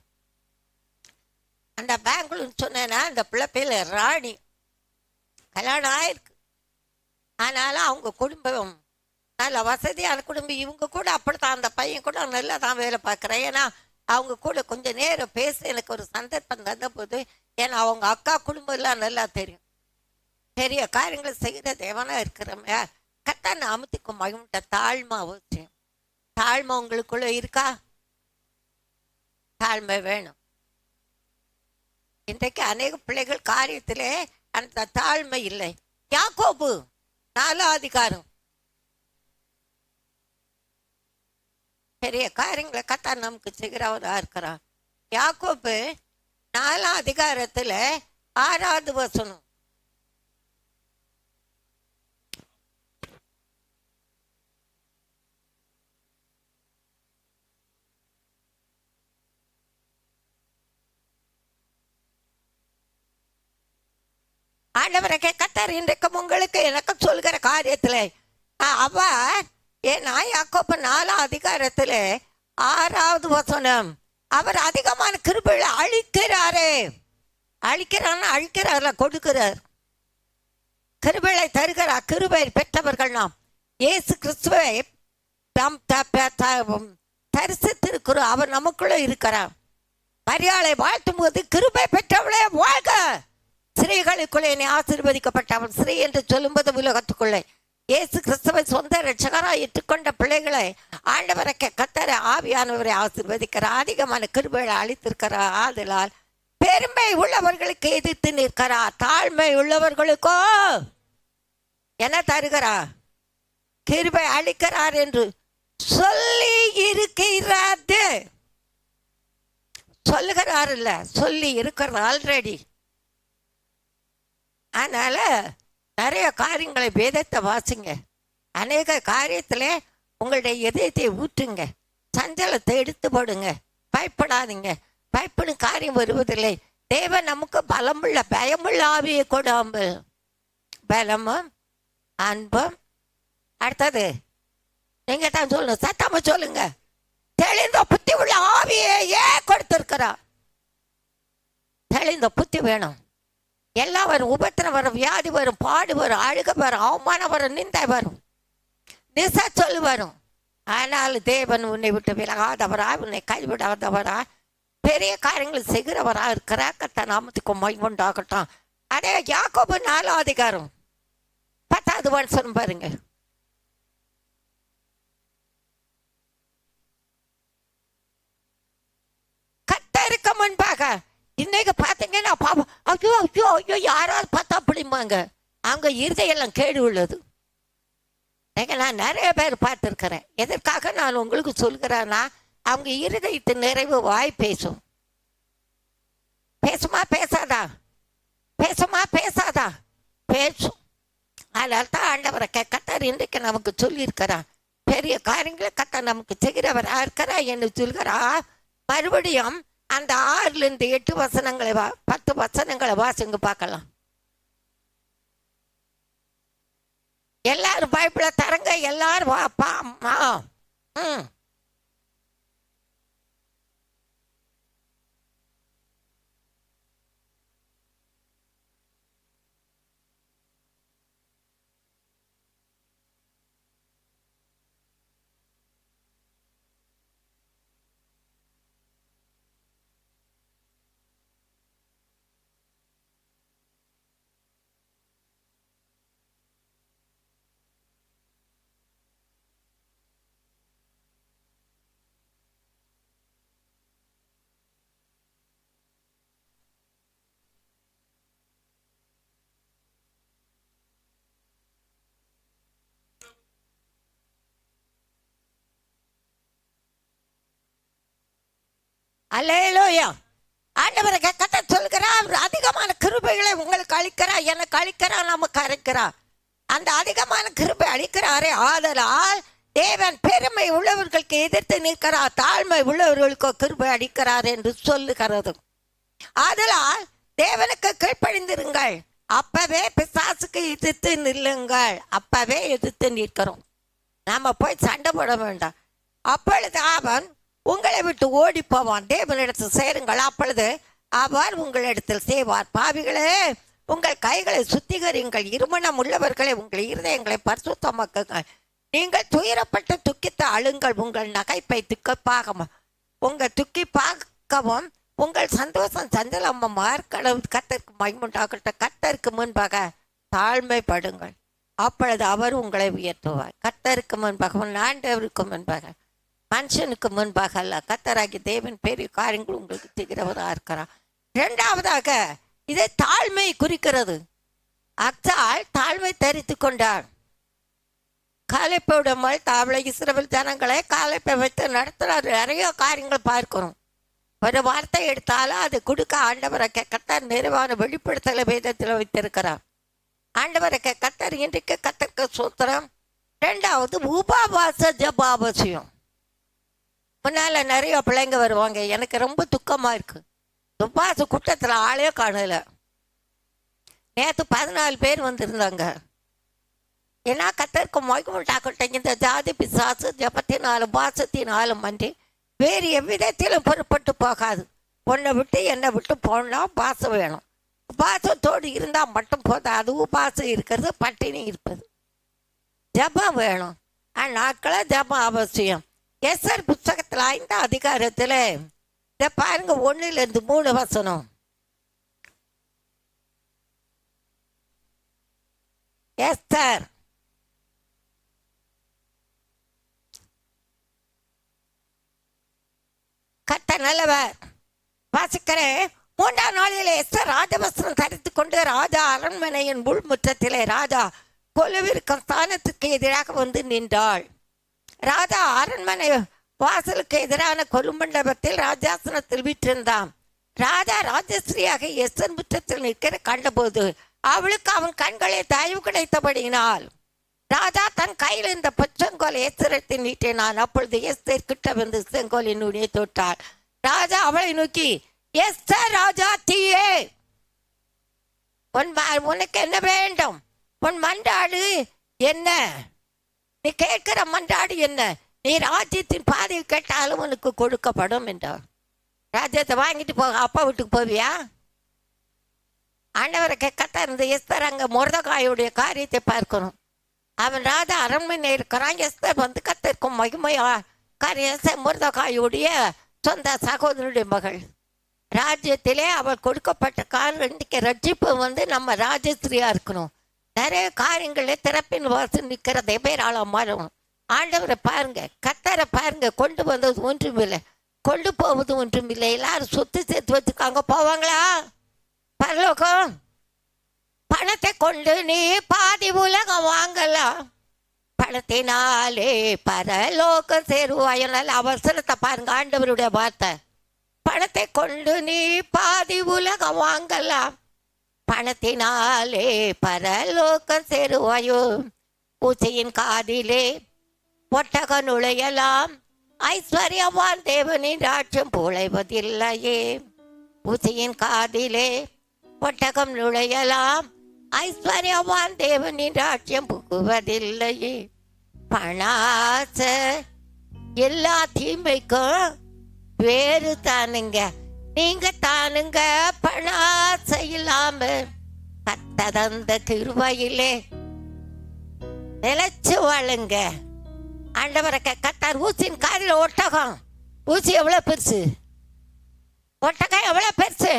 அந்த பெங்களூர் சொன்னேன்னா அந்த பிள்ளை பேர் ராணி, கல்யாணம் ஆயிருக்கு. ஆனாலும் அவங்க குடும்பம் நல்ல வசதியான குடும்பம். இவங்க கூட அப்படித்தான், அந்த பையன் கூட நல்லா தான் வேலை பார்க்குறேன். ஏன்னா அவங்க கூட கொஞ்சம் நேரம் பேச எனக்கு ஒரு சந்தர்ப்பம் தந்த போது, ஏன்னா அவங்க அக்கா குடும்பம் எல்லாம் நல்லா தெரியும். பெரிய காரியங்களை செய்கிற தேவனா இருக்கிறவங்க கத்தான அமுத்திக்கும் மகிழ்ந்த தாழ்மை அவசியம். தாழ்மை உங்களுக்குள்ள இருக்கா? தாழ்மை வேணும். இன்றைக்கு அநேக பிள்ளைகள் காரியத்திலே அந்த தாழ்மை இல்லை. யாக்கோபு 4 அதிகாரம் பெரிய காரியங்களை கத்தா நமக்கு செய்கிறவரா இருக்கிறார். யாக்கோபு 4 அதிகாரத்துல 6வது வசனம். ஆண்டவரை கத்தர் இன்றைக்கும் உங்களுக்கு எனக்கு சொல்கிற காரியத்துல அவ ஏன்னா யாக்கோபு 4 அதிகாரத்துல 6வது வசனம். அவர் அதிகமான கிருபையை அழிக்கிறாரே. அழிக்கிறார்ல, கொடுக்கிறார். கிருபையை தருகிறார். கிருபை பெற்றவர்கள் நாம் இயேசு கிறிஸ்துவை தரிசித்திருக்கிறோம். அவர் நமக்குள்ள இருக்கிறார். மரியாதை வாழ்த்தும் போது கிருபை பெற்றவளே வாழ்க, ஸ்ரீகளுக்குள்ளே நீ ஆசீர்வதிக்கப்பட்டவன். ஸ்ரீ என்று சொல்லும்போது உலகத்துக்குள்ளே இயேசு கிறிஸ்துவை சொந்த ரட்சகராக ஏற்றுக்கொண்ட பிள்ளைகளை ஆண்டவரை கத்தரை ஆவியானவரை ஆசீர்வதிக்கிறார். அதிகமான கிருபையை அளித்திருக்கிறார். ஆதலால் பெருமை உள்ளவர்களுக்கு எதிர்த்து நிற்கிறார். தாழ்மை உள்ளவர்களுக்கோ என்ன தருகிறார்? கிருபை அளிக்கிறார் என்று சொல்லி இருக்கிறது. சொல்லுகிறார் இல்ல, சொல்லி இருக்கிறது ஆல்ரெடி. அதனால நிறைய காரியங்களை வேதத்தை வாசிங்க. அநேக காரியத்துல உங்களுடைய இதயத்தை ஊற்றுங்க. சஞ்சலத்தை எடுத்து போடுங்க. பயப்படாதீங்க. பயப்படும் காரியம் வருவதில்லை. தேவன் நமக்கு பலமுள்ள பயமுள்ள ஆவியை கொடாமல் பலமும் அன்பும், அடுத்தது நீங்க தான் சொல்லணும், சத்தமா சொல்லுங்க, தெளிந்த புத்தி உள்ள ஆவியை ஏன் கொடுத்திருக்கிறா? தெளிந்த புத்தி வேணும். எல்லாம் வரும். உபத்திரம் வரும், வியாதி வரும், பாடு வரும், அழுக வரும், அவமானம் வரும், நிந்தை வரும், நிசா சொல்லு வரும். ஆனால் தேவன் உன்னை விட்டு விலகாதவரா, உன்னை கைவிடாதவரா, பெரிய காரியங்கள் செய்கிறவரா இருக்கிறா. கர்த்தர் நாமத்துக்கு மகிமை உண்டாகட்டும். அதே யாக்கோபு 4 அதிகாரம் 10வது வசனம் பாருங்க. கர்த்தருக்கு முன்பாக இன்னைக்கு பார்த்தீங்கன்னா பாவம், ஐயோ ஐயோ ஐயோ யாராவது பார்த்தா அப்படிம்பாங்க. அவங்க இருதயெல்லாம் கேடு உள்ளது. நான் நிறைய பேர் பார்த்துருக்கிறேன். எதற்காக நான் உங்களுக்கு சொல்கிறேன்னா, அவங்க இருதயத்து நிறைவு வாய் பேசும். பேசுமா பேசாதா? பேசுமா பேசாதா? பேசும். அதனால தான் ஆண்டவரை கர்த்தர் இன்றைக்கு நமக்கு சொல்லியிருக்கிறார், பெரிய காரியங்களை கத்த நமக்கு செய்கிறவரா இருக்கிறா என்று சொல்கிறா. மறுபடியும் அந்த 6 8 வசனங்களை 10 வசனங்களை வாசிங்க பார்க்கலாம். எல்லாரும் பைபிளை தரங்க, எல்லாரும் வாப்பா அம்மா. அல்லேலூயா. ஆண்டவரை கத்த சொல்கிறார், அதிகமான கிருபைகளை உங்களுக்கு அளிக்கிறார், எனக்கு அளிக்கிறார், நமக்கு அளிக்கிறார். அந்த அதிகமான கிருபை அளிக்கிறாரே, ஆதலால் தேவன் பெருமை உள்ளவர்களுக்கு எதிர்த்து நிற்கிறார், தாழ்மை உள்ளவர்களுக்கு கிருபை அளிக்கிறார் என்று சொல்லுகிறது. ஆதலால் தேவனுக்கு கீழ்ப்படிந்திருங்கள், அப்பவே பிசாசுக்கு எதிர்த்து நில்லுங்கள். அப்பவே எதிர்த்து நிற்கிறோம், நாம போய் சண்டை போட வேண்டாம். அப்பொழுது அவன் உங்களை விட்டு ஓடி போவான். தேவனிடத்தில் சேருங்கள், அப்பொழுது அவர் உங்களிடத்தில் செய்வார். பாவிகளே, உங்கள் கைகளை சுத்திகரிங்கள், இருமணம் உள்ளவர்களை உங்கள் இருதயங்களை பரிசுத்தமாக்குங்கள். நீங்கள் துயரப்பட்டு துக்கித்த அழுங்கள், உங்கள் நகைப்பை துக்கி பார்க்கவும் உங்கள் சந்தோஷம் சஞ்சலமும் கர்த்தருக்கு மகிமுண்டாகட்டும். கர்த்தருக்கு முன்பாக தாழ்மைப்படுங்கள், அப்பொழுது அவர் உங்களை உயர்த்துவார். கர்த்தருக்கு முன்பாக, ஆண்டவருக்கு முன்பாக, மனுஷனுக்கு முன்பாக அல்ல. கர்த்தராகி தேவன் பெரிய காரியங்கள் உங்களுக்கு செய்கிறவராக இருக்கிறார். 2வதாக இதை தாழ்மை குறிக்கிறது. அச்சால் தாழ்மை தரித்து கொண்டார். காலைப்போடுமல் தாவளை இஸ்ரவேல் ஜனங்களை காலைப்பை வைத்து நடத்துகிறார். நிறைய காரியங்கள் பார்க்கிறோம். ஒரு வார்த்தை எடுத்தாலும் அது கொடுக்க ஆண்டவரை கர்த்தர் நிறைவான வெளிப்படுத்தலை வேதத்தில் வைத்திருக்கிறார். ஆண்டவரை கர்த்தர் இன்றைக்கு கர்த்தருக்கு சூத்திரம். 2வது உபவாச ஜபாவசியம். முன்னால் நிறைய பிள்ளைங்க வருவாங்க, எனக்கு ரொம்ப துக்கமாக இருக்குது. உபவாச கூட்டத்தில் ஆளே காணல. நேற்று 14 பேர் வந்திருந்தாங்க. ஏன்னா கர்த்தருக்கு மகிமையுண்டாகட்டும், இந்த ஜாதி பிசாசு ஜபத்தினாலும் உபவாசத்தினாலும் அன்றி வேறு எவ்விதத்திலும் பொறுப்பட்டு போகாது. உன்னை விட்டு என்னை விட்டு போனால் உபவாசம் வேணும். உபவாசத்தோடு இருந்தால் மட்டும் போதாது. உபவாசம் இருக்கிறது, பட்டினி இருப்பது, ஜபம் வேணும். நாட்களை ஜபம் அவசியம். எஸ்தர் புத்தகத்தில் 5 அதிகாரத்தில் இதை பாருங்க, 1 3 வசனம். எஸ்தர் கர்த்தர் நல்லவர். வாசிக்கிறேன். 3ஆம் நாளிலே எஸ்தர் ராஜவஸ்திரம் தரித்து கொண்டு ராஜா அரண்மனையின் உள்முற்றத்திலே ராஜா கொலுவிருக்கும் ஸ்தானத்துக்கு எதிராக வந்து நின்றாள். ராஜா அரண்மனை வாசலுக்கு எதிரான கொலுமண்டபத்தில் ராஜாசனத்தில் வீற்றிருந்தான். ராஜா ராஜஸ்ரீயாக எஸ்தர் முற்றத்தில் நிற்கிற கண்டபோது அவளுக்கு அவன் கண்களை தயவு கிடைத்தபடியினால் ராஜா தன் கையில் இந்த பொச்சங்கோலை எஸ்தரத்தை நீட்டினான். அப்பொழுது எஸ்தர் கிட்ட வந்து செங்கோலின் நுனியை தொட்டாள். ராஜா அவளை நோக்கி, எஸ்தர் ராஜா தீயே, உனக்கு என்ன வேண்டும்? உன் மன்றாடு என்ன? நீ கேட்கிற மன்றாடு என்ன? நீ ராஜ்யத்தின் பாதையை கேட்டாலும் உனக்கு கொடுக்கப்படும் என்றார். ராஜ்யத்தை வாங்கிட்டு போக அப்பா வீட்டுக்கு போவியா? ஆண்டவரை கத்த இருந்த எஸ்தர் அங்கே மொர்தெகாயுடைய காரியத்தை பார்க்கணும். அவன் ராஜா அரண்மனை இருக்கிறான். எஸ்தர் வந்து கத்திருக்கும் மகிமையா காரியம். மொர்தெகாயுடைய சொந்த சகோதரனுடைய மகள். ராஜ்யத்திலே அவள் கொடுக்கப்பட்ட காரணம் இன்றைக்கு ரட்சிப்பு வந்து நம்ம ராஜஸ்திரியா இருக்கணும். நிறைய காரியங்களே திறப்பின் வாசல் நிற்கிறதே பேராளம் மாறும். ஆண்டவரை பாருங்க, கத்தரை பாருங்க. கொண்டு வந்தது ஒன்றுமில்லை, கொண்டு போவது ஒன்றுமில்லை. எல்லாரும் சொத்து சேர்த்து வச்சுருக்காங்க, போவாங்களா பரலோகம்? பணத்தை கொண்டு நீ பாதி உலகம் வாங்கலாம், பணத்தினாலே பரலோகம் சேருவாயனால அவசரத்தை பாருங்க. ஆண்டவருடைய வார்த்தை, பணத்தை கொண்டு நீ பாதி உலகம் வாங்கலாம், பணத்தினாலே பரலோகம் சேருவாயோ. பூச்சையின் காதிலே ஒட்டக நுழையலாம், ஐஸ்வர்யவான் தேவனின் ராஜ்யம் புழைவதில்லையே. ஊசியின் காதிலே ஒட்டகம் நுழையலாம், ஐஸ்வர்யவான் தேவனின் ராஜ்யம் புகுவதில்லையே. பணாச எல்லா தீமைக்கும் வேறு தானுங்க. நீங்க தானுங்க பணாசை இல்லாம கத்ததந்த கிருபையிலே நிலைச்சு வாழுங்க. ஆண்டவரை கத்தார். ஊசியின் காதில் ஒட்டகம். ஊசி எவ்வளவு பெருசு, ஒட்டகம் எவ்வளவு பெருசு.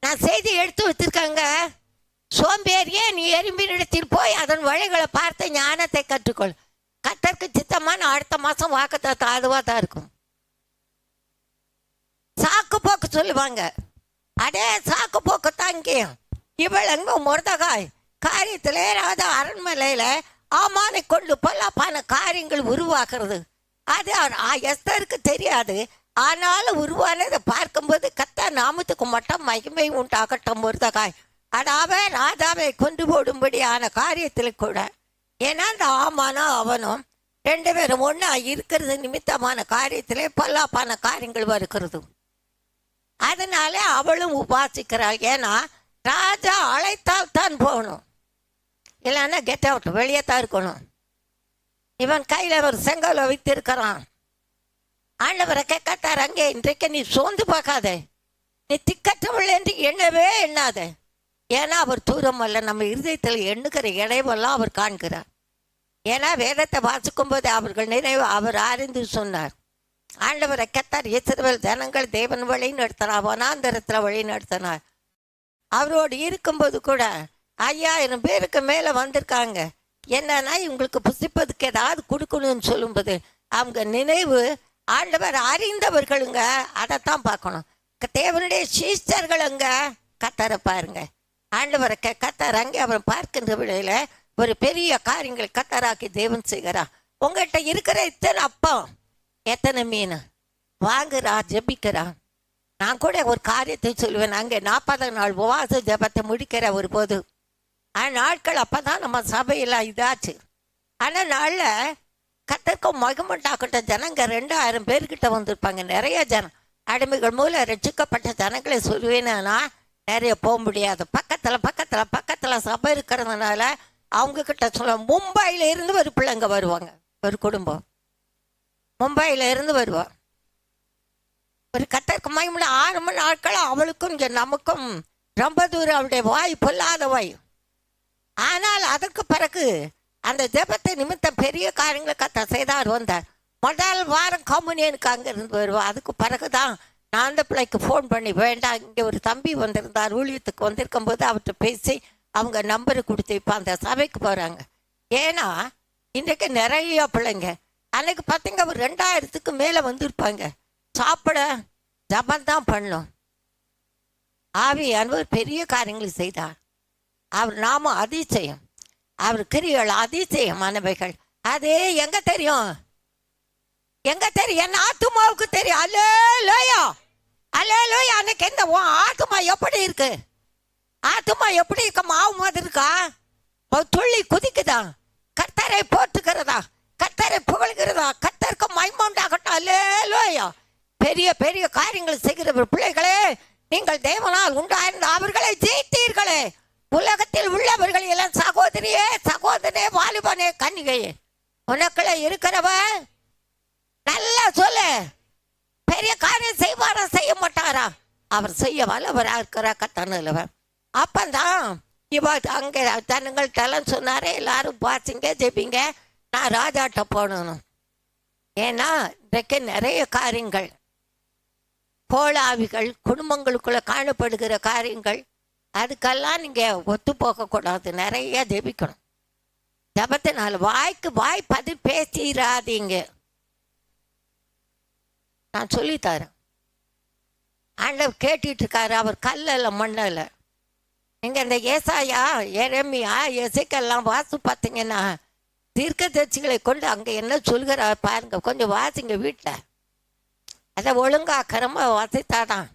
நான் செய்தி எடுத்து வச்சிருக்கேங்க. சோம்பேறியே, நீ எறும்பினிடத்தில் போய் அதன் வழிகளை பார்த்து ஞானத்தை கற்றுக்கொள். கத்தருக்கு சித்தமான அடுத்த மாசம் வாக்குத்தத்தம் அதுவா தான் இருக்கும். சாக்கு போக்கு சொல்லுவாங்க, அதே சாக்கு போக்கு தாங்கியும் இவளங்க மொர்தகாய் காரியத்திலே அதாவது அரண்மனையில ஆமானை கொண்டு பொல்லாப்பான காரியங்கள் உருவாக்குறது. அது எஸ்தருக்கு தெரியாது. ஆனாலும் உருவானதை பார்க்கும்போது கத்தா நாமத்துக்கு மட்டும் மகிமை உண்டாகட்டும். மொர்தகாய் அடாவே ராஜாவை கொண்டு போடும்படியான காரியத்தில் கூட, ஏன்னா அந்த ஆமானும் அவனும் 2 பேரும் ஒன்றா இருக்கிறது நிமித்தமான காரியத்திலே பொல்லாப்பான காரியங்கள் வருகிறது. அதனால அவளும் உபாசிக்கிறாள். ஏன்னா ராஜா அழைத்தால் தான் போகணும், இல்லைன்னா கெட் அவுட், வெளியே தான் இருக்கணும். இவன் கையில் ஒரு செங்கலை வைத்திருக்கிறான். ஆண்டவரை கேட்கத்தார், அங்கே இன்றைக்கு நீ சோர்ந்து பார்க்காத, நீ திக்கற்றவள் என்று எண்ணவே எண்ணாத. ஏன்னா அவர் தூரம் அல்ல, நம்ம இருதயத்தில் எண்ணுகிற இடைவெல்லாம் அவர் காண்கிறார். ஏன்னா வேதத்தை வாசிக்கும் போது அவர்கள் நினைவு அவர் அறிந்து சொன்னார். ஆண்டவரை கத்தார் இஸ்ரவேல் ஜனங்கள் தேவன் வழி நடத்தினார், வனாந்தரத்தில் வழி நடத்தினார். அவரோடு இருக்கும்போது கூட 5000 பேருக்கு மேலே வந்திருக்காங்க. என்னன்னா இவங்களுக்கு புசிப்பதுக்கு ஏதாவது கொடுக்கணும்னு சொல்லும்போது அவங்க நினைவு ஆண்டவர் அறிந்தவர்களுங்க, அதைத்தான் பார்க்கணும். தேவனுடைய சீஸ்டர்களுங்க கத்தரை பாருங்க. ஆண்டவரை கத்தர் அங்கே அவர் பார்க்கின்ற விடையில ஒரு பெரிய காரியங்கள் கத்தராக்கி தேவன் செய்கிறார். உங்கள்கிட்ட இருக்கிற இத்தனை அப்பம், எத்தனை மீன் வாங்குறா, ஜெபிக்கிறா. நான் கூட ஒரு காரியத்தை சொல்லுவேன். அங்கே 40 நாள் உபவாச ஜெபத்தை முடிக்கிற ஒரு போது நாட்கள் அப்போ தான் நம்ம சபையில் இதாச்சு. ஆனால் நாளில் கத்தருக்கும் மகமண்டாக்கிட்ட ஜனங்க 2000 பேர்கிட்ட வந்திருப்பாங்க. நிறைய ஜனம் அடிமைகள் மூலம் ரட்சிக்கப்பட்ட ஜனங்களை சொல்லுவேன்னா நிறைய போக முடியாது. பக்கத்தில் சபை இருக்கிறதுனால அவங்க கிட்ட சொல்ல, மும்பையில இருந்து ஒரு பிள்ளைங்க வருவாங்க, ஒரு குடும்பம் மும்பையில இருந்து வருவார். ஒரு கத்தருக்கு மகிமுள்ள 6 மணி நாட்கள் அவளுக்கும் இங்கே நமக்கும் ரொம்ப தூரம். அவளுடைய வாய் பொல்லாத வாய். ஆனால் அதற்கு பிறகு அந்த ஜெபத்தை நிமித்தம் பெரிய காரியங்களை கத்த செய்தார். வந்தார் முதல் வாரம் கம்யூனியனுக்கு அங்கேருந்து வருவார். அதுக்கு பிறகுதான் நான் அந்த பிள்ளைக்கு ஃபோன் பண்ணி, வேண்டாம் இங்கே ஒரு தம்பி வந்திருந்தார், ஊழியத்துக்கு வந்திருக்கும் போது அவர்கிட்ட பேசி அவங்க நம்பரை கொடுத்து இப்போ அந்த சபைக்கு போகிறாங்க. ஏன்னா இன்றைக்கு நிறைய பிள்ளைங்க, அன்னைக்கு பார்த்தீங்க ஒரு 2000க்கு மேலே வந்திருப்பாங்க. சாப்பிட ஜபந்தான் பண்ணணும். ஆவியானவர் பெரிய காரியங்களை செய்தார். அவர் நாம அதிசயம், அவர் கிரிகள் அதிசயமானவைகள். அது எங்க தெரியும், எங்க தெரியும், என்ன ஆத்துமாவுக்கு தெரியும். அல்லேலூயா, அல்லேலூயா. அன்னைக்கு எந்த ஆத்துமா எப்படி இருக்கு, ஆத்துமா எப்படி இருக்க, மாவு மாதிரி இருக்கா, துள்ளி குதிக்குதா, கர்த்தரை போற்றுகிறதா, கர்த்தரை புகழ்கிறதா, கர்த்தருக்கு மகிமை உண்டாகட்டும். அல்லேலூயா. பெரிய பெரிய காரியங்கள் செய்கிற பிள்ளைகளே, நீங்கள் தேவனால் உண்டாயிருந்த அவர்களை ஜெயித்தீர்களே. உலகத்தில் உள்ளவர்கள் எல்லாம் சகோதரியே, சகோதரே, வாலிபனே, கன்னிகையே, உனக்குள்ள இருக்கிறவ நல்லா சொல்லு. பெரிய காரியம் செய்வாரா, செய்ய மாட்டாரா? அவர் செய்ய வல்லவரா இருக்கிறா கத்தனவர். அப்பந்தான் இவ அங்கே ஜனங்கள்ட்டெல்லாம் சொன்னாரே, எல்லாரும் பாசிங்க, ஜெபிங்க, நான் ராஜாட்ட போடணும். ஏன்னா இன்றைக்கு நிறைய காரியங்கள், கோளாவிகள், குடும்பங்களுக்குள்ள காணப்படுகிற காரியங்கள், அதுக்கெல்லாம் நீங்கள் ஒத்து போகக்கூடாது. நிறைய ஜெபிக்கணும். ஜபத்தினால் வாய்க்கு வாய் பதி பேசிடாதீங்க. நான் சொல்லித்தரேன். ஆண்டவர் கேட்டுட்டு இருக்காரு. அவர் கல்லில் மண்ணில். நீங்கள் இந்த ஏசாயா, எரேமியா, எசேக்கியெல்லாம் வாசி பார்த்தீங்கன்னா தீர்க்கதரிசிகளை கொண்டு அங்கே என்ன சொல்கிறார் பாருங்க. கொஞ்சம் வாசிங்க வீட்டில். அதை ஒழுங்காக்கிறமாக வாசித்தாதான்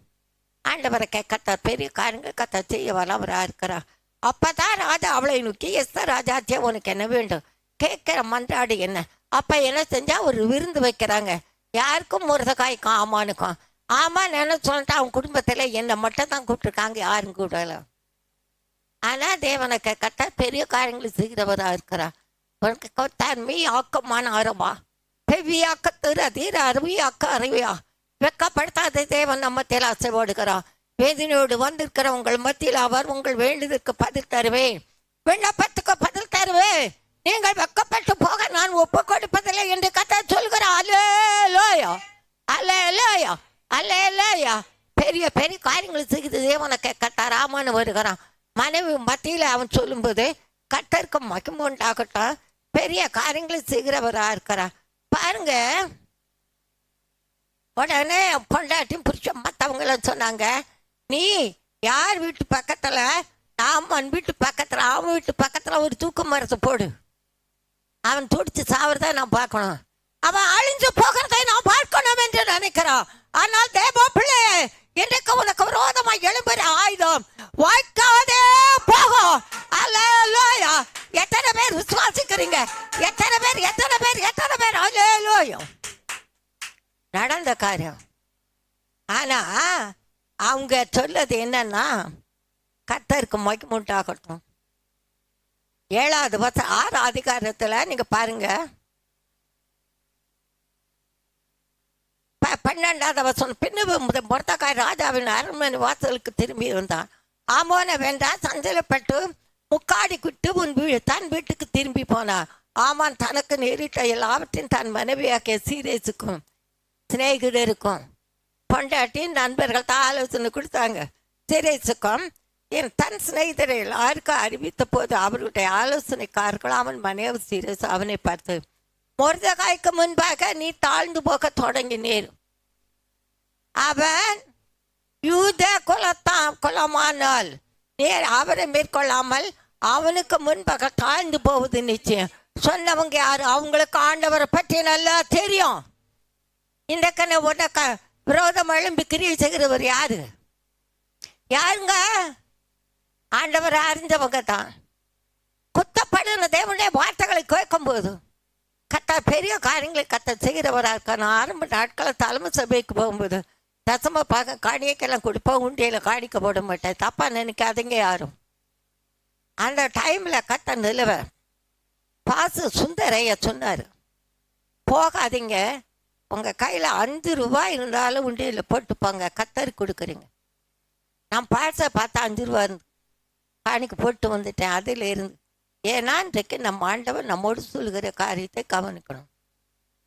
ஆண்டவரை கத்தார் பெரிய காரியங்கள் கத்தார் செய்ய வல்லவராக இருக்கிறார். அப்பதான் ராஜா அவளை நோக்கி, எஸ்தர் ராஜாச்சே உனக்கு என்ன வேண்டும், கேட்கிற மன்றாடு என்ன, அப்போ என்ன செஞ்சா ஒரு விருந்து வைக்கிறாங்க. யாருக்கும் முருதக்காய்க்கும் ஆமானுக்கும். ஆமான்னு என்ன சொல்லிட்டு அவன் குடும்பத்தில் என்னை மட்டும் தான் கூப்பிட்டுருக்காங்க, யாரும் கூடல. ஆனால் தேவனை கத்த பெரிய காரியங்களை செய்கிறவராக இருக்கிறார். உனக்கு தன்மை ஆக்கமான அரவா பெவியாக்க திற அருவியாக்க அறிவியா வெக்கப்படுத்தாத தேவன் நம்ம மத்தியில் அசைவோடுகிறார். வேதனையோடு வந்திருக்கிற உங்கள் மத்தியில் அவர் உங்கள் வேண்டுதற்கு பதில் தருவேன், விண்ணப்பத்துக்கு பதில் தருவேன், நீங்கள் வெக்கப்பட்டு போக நான் ஒப்பு கொடுப்பதில்லை என்று கத்த சொல்கிறார். அல்லேலூயா அல்லேலூயா அல்லேலூயா. பெரிய பெரிய காரியங்கள் செய்து தேவனை கத்த ராமன்னு வருகிறான். மனைவி மத்தியில் அவன் சொல்லும்போது கத்தருக்கு மகிமை உண்டாகட்டும், பெரிய காரியங்களை செய்கிறவராக இருக்கிறார். பாருங்க, உடனே பொண்டாட்டியும் புருஷன் மற்றவங்களும் சொன்னாங்க, நீ யார் வீட்டு பக்கத்தில், ஆமான் வீட்டு பக்கத்தில், அவன் வீட்டு பக்கத்தில் ஒரு தூக்கு மரத்தை போடு, அவன் துடிச்சு சாவறதை நான் பார்க்கணும், அவன் அழிஞ்சு போகிறதை நான் பார்க்கணும் என்று நினைக்கிறான். ஆனால் தேவ பிள்ளை, இன்றைக்கு உனக்கு விரோதமாக எழும்புற ஆயுதம் வாய்க்காதே போகும். அல்லேலூயா. எத்தனை பேர் விசுவாசிக்கிறீங்க? எத்தனை பேர் அல்லேலூயா. நடந்த காரியம். ஆனா அவங்க சொல்லது என்னன்னா, கர்த்தருக்கு மகிமை உண்டாகட்டும். 7வது வசனம் 6 அதிகாரத்துல நீங்க பாருங்க, 12வது வசனம். பின்னு மொர்தெகாய் ராஜாவின் அரண்மனை வாசலுக்கு திரும்பி வந்தான். ஆமோனை வென்றான், சஞ்சலப்பட்டு முக்காடி குட்டு தன் வீட்டுக்கு திரும்பி போனான். ஆமான் தனக்கு நேரிட்ட எல்லாவற்றையும் தன் மனைவியாக்கிய சீரேசுக்கும் சிநேகிதருக்கும் பொண்டாட்டின் நண்பர்கள் தான் ஆலோசனை கொடுத்தாங்க. சீரேசுக்கும் தன் சிநேகிதரை எல்லாருக்கும் அறிவித்த போது அவர்களுடைய ஆலோசனைக்காரர்கள் அவன் மனைவி சீரேசு அவனை பார்த்து, மொர்தெகாய்க்கு முன்பாக நீ தாழ்ந்து போக தொடங்கினீர், அவன் யூத குலமானால் நேர் அவரை மேற்கொள்ளாமல் அவனுக்கு முன்பாக தாழ்ந்து போவது நிச்சயம். சொன்னவங்க யாரு? அவங்களுக்கு ஆண்டவரை பற்றி நல்லா தெரியும். இந்த கண்ணை உடனே விரோதம் எழும்பி கிரியை செய்கிறவர் யாரு? யாருங்க? ஆண்டவரை அறிஞ்சவங்க தான். குத்தப்படுன தேவனுடைய வார்த்தைகளை கேட்கும் போது கத்த பெரிய காரியங்களை கத்த செய்கிறவராக இருக்க. நான் ஆரம்ப நாட்களை தலைமை சபைக்கு போகும்போது தசம பார்க்க காணிக்கையெல்லாம் கொடுப்போம், உண்டியில் காணிக்க போட மாட்டேன். தப்பாக நினைக்காதீங்க யாரும். அந்த டைமில் கத்த நிலவ பாசு சுந்தரைய சொன்னார், போகாதீங்க, உங்கள் கையில் 5 ரூபாய் இருந்தாலும் உண்டியில் போட்டுப்பாங்க, கத்தருக்கு கொடுக்குறீங்க. நான் பாசை பார்த்தா 5 ரூபா இருந்து காணிக்கு போட்டு வந்துட்டேன். அதில் இருந்து ஏன்னா இன்றைக்கு நம்ம ஆண்டவர் நம்மோடு சொல்கிற காரியத்தை கவனிக்கணும்.